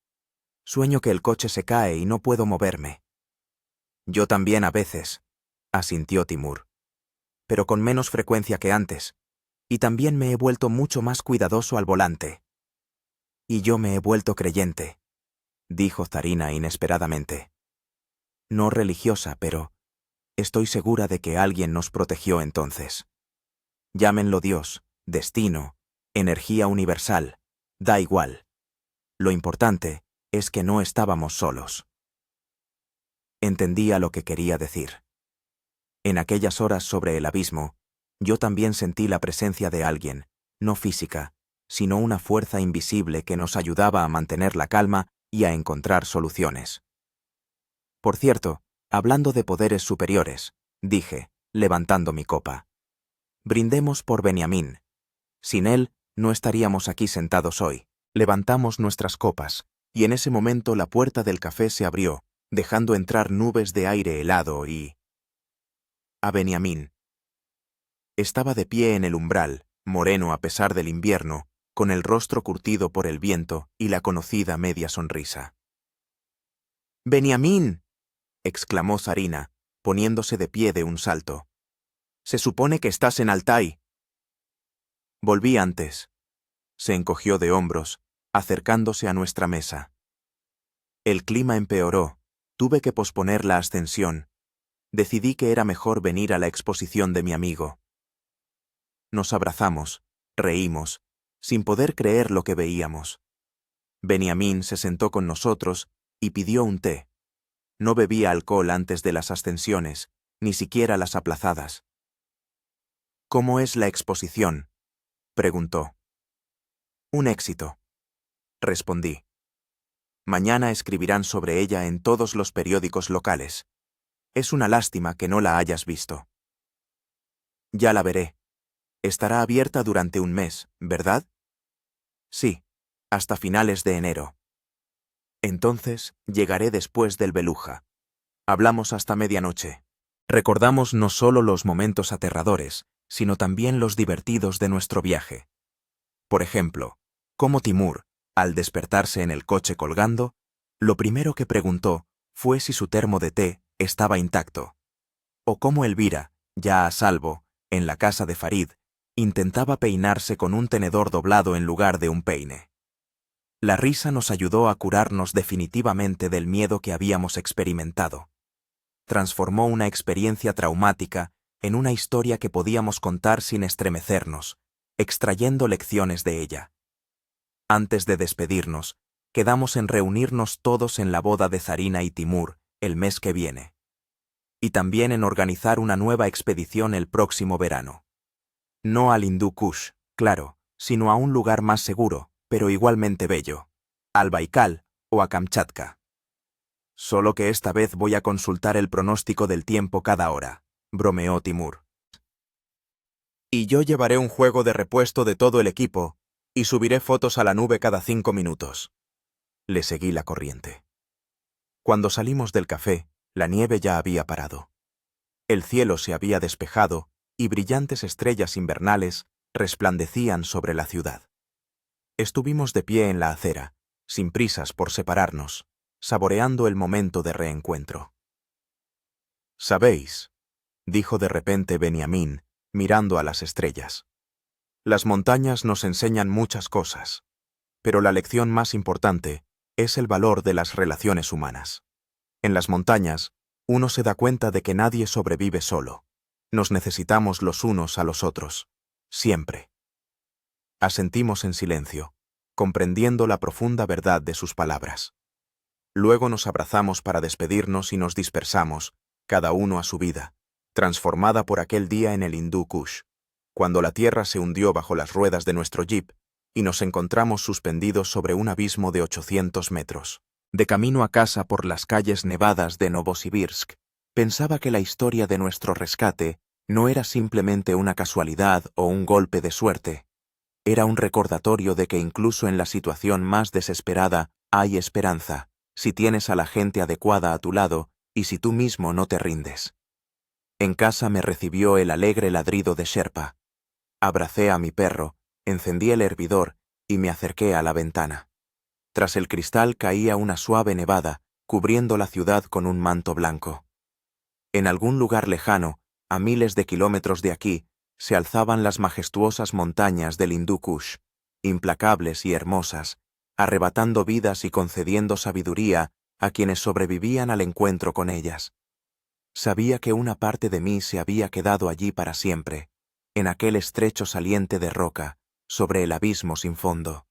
Sueño que el coche se cae y no puedo moverme. Yo también a veces, asintió Timur, pero con menos frecuencia que antes, y también me he vuelto mucho más cuidadoso al volante. Y yo me he vuelto creyente, dijo Zarina inesperadamente. No religiosa, pero estoy segura de que alguien nos protegió entonces. Llámenlo Dios, destino, energía universal, da igual. Lo importante es que no estábamos solos. Entendía lo que quería decir. En aquellas horas sobre el abismo, yo también sentí la presencia de alguien, no física, sino una fuerza invisible que nos ayudaba a mantener la calma y a encontrar soluciones. Por cierto, hablando de poderes superiores, dije, levantando mi copa. Brindemos por Benjamín. Sin él, no estaríamos aquí sentados hoy. Levantamos nuestras copas, y en ese momento la puerta del café se abrió, dejando entrar nubes de aire helado y... a Benjamín. Estaba de pie en el umbral, moreno a pesar del invierno, con el rostro curtido por el viento y la conocida media sonrisa. «¡Benjamín!», exclamó Zarina, poniéndose de pie de un salto. «Se supone que estás en Altai». Volví antes. Se encogió de hombros, acercándose a nuestra mesa. El clima empeoró, tuve que posponer la ascensión. Decidí que era mejor venir a la exposición de mi amigo. Nos abrazamos, reímos, sin poder creer lo que veíamos. Benjamín se sentó con nosotros y pidió un té. No bebía alcohol antes de las ascensiones, ni siquiera las aplazadas. «¿Cómo es la exposición?», preguntó. «Un éxito», respondí. «Mañana escribirán sobre ella en todos los periódicos locales. Es una lástima que no la hayas visto». «Ya la veré. Estará abierta durante un mes, ¿verdad?». «Sí, hasta finales de enero». «Entonces llegaré después del Beluja. Hablamos hasta medianoche. Recordamos no solo los momentos aterradores, sino también los divertidos de nuestro viaje. Por ejemplo, cómo Timur, al despertarse en el coche colgando, lo primero que preguntó fue si su termo de té estaba intacto. O cómo Elvira, ya a salvo, en la casa de Farid, intentaba peinarse con un tenedor doblado en lugar de un peine. La risa nos ayudó a curarnos definitivamente del miedo que habíamos experimentado. Transformó una experiencia traumática en una historia que podíamos contar sin estremecernos, extrayendo lecciones de ella. Antes de despedirnos, quedamos en reunirnos todos en la boda de Zarina y Timur el mes que viene. Y también en organizar una nueva expedición el próximo verano. No al Hindú Kush, claro, sino a un lugar más seguro, pero igualmente bello, al Baikal o a Kamchatka. Solo que esta vez voy a consultar el pronóstico del tiempo cada hora, bromeó Timur. Y yo llevaré un juego de repuesto de todo el equipo y subiré fotos a la nube cada 5 minutos. Le seguí la corriente. Cuando salimos del café, la nieve ya había parado. El cielo se había despejado y brillantes estrellas invernales resplandecían sobre la ciudad. Estuvimos de pie en la acera, sin prisas por separarnos, saboreando el momento de reencuentro. «¿Sabéis?», dijo de repente Benjamín, mirando a las estrellas. «Las montañas nos enseñan muchas cosas, pero la lección más importante es el valor de las relaciones humanas. En las montañas, uno se da cuenta de que nadie sobrevive solo. Nos necesitamos los unos a los otros, siempre». Asentimos en silencio, comprendiendo la profunda verdad de sus palabras. Luego nos abrazamos para despedirnos y nos dispersamos, cada uno a su vida, transformada por aquel día en el Hindú Kush, cuando la tierra se hundió bajo las ruedas de nuestro jeep y nos encontramos suspendidos sobre un abismo de 800 metros. De camino a casa por las calles nevadas de Novosibirsk, pensaba que la historia de nuestro rescate no era simplemente una casualidad o un golpe de suerte. Era un recordatorio de que incluso en la situación más desesperada hay esperanza, si tienes a la gente adecuada a tu lado y si tú mismo no te rindes. En casa me recibió el alegre ladrido de Sherpa. Abracé a mi perro, encendí el hervidor y me acerqué a la ventana. Tras el cristal caía una suave nevada, cubriendo la ciudad con un manto blanco. En algún lugar lejano, a miles de kilómetros de aquí, se alzaban las majestuosas montañas del Hindú Kush, implacables y hermosas, arrebatando vidas y concediendo sabiduría a quienes sobrevivían al encuentro con ellas. Sabía que una parte de mí se había quedado allí para siempre, en aquel estrecho saliente de roca, sobre el abismo sin fondo.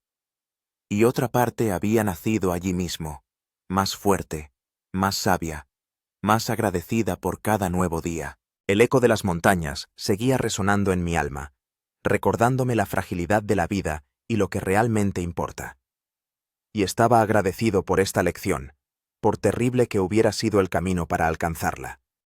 Y otra parte había nacido allí mismo, más fuerte, más sabia, más agradecida por cada nuevo día. El eco de las montañas seguía resonando en mi alma, recordándome la fragilidad de la vida y lo que realmente importa. Y estaba agradecido por esta lección, por terrible que hubiera sido el camino para alcanzarla.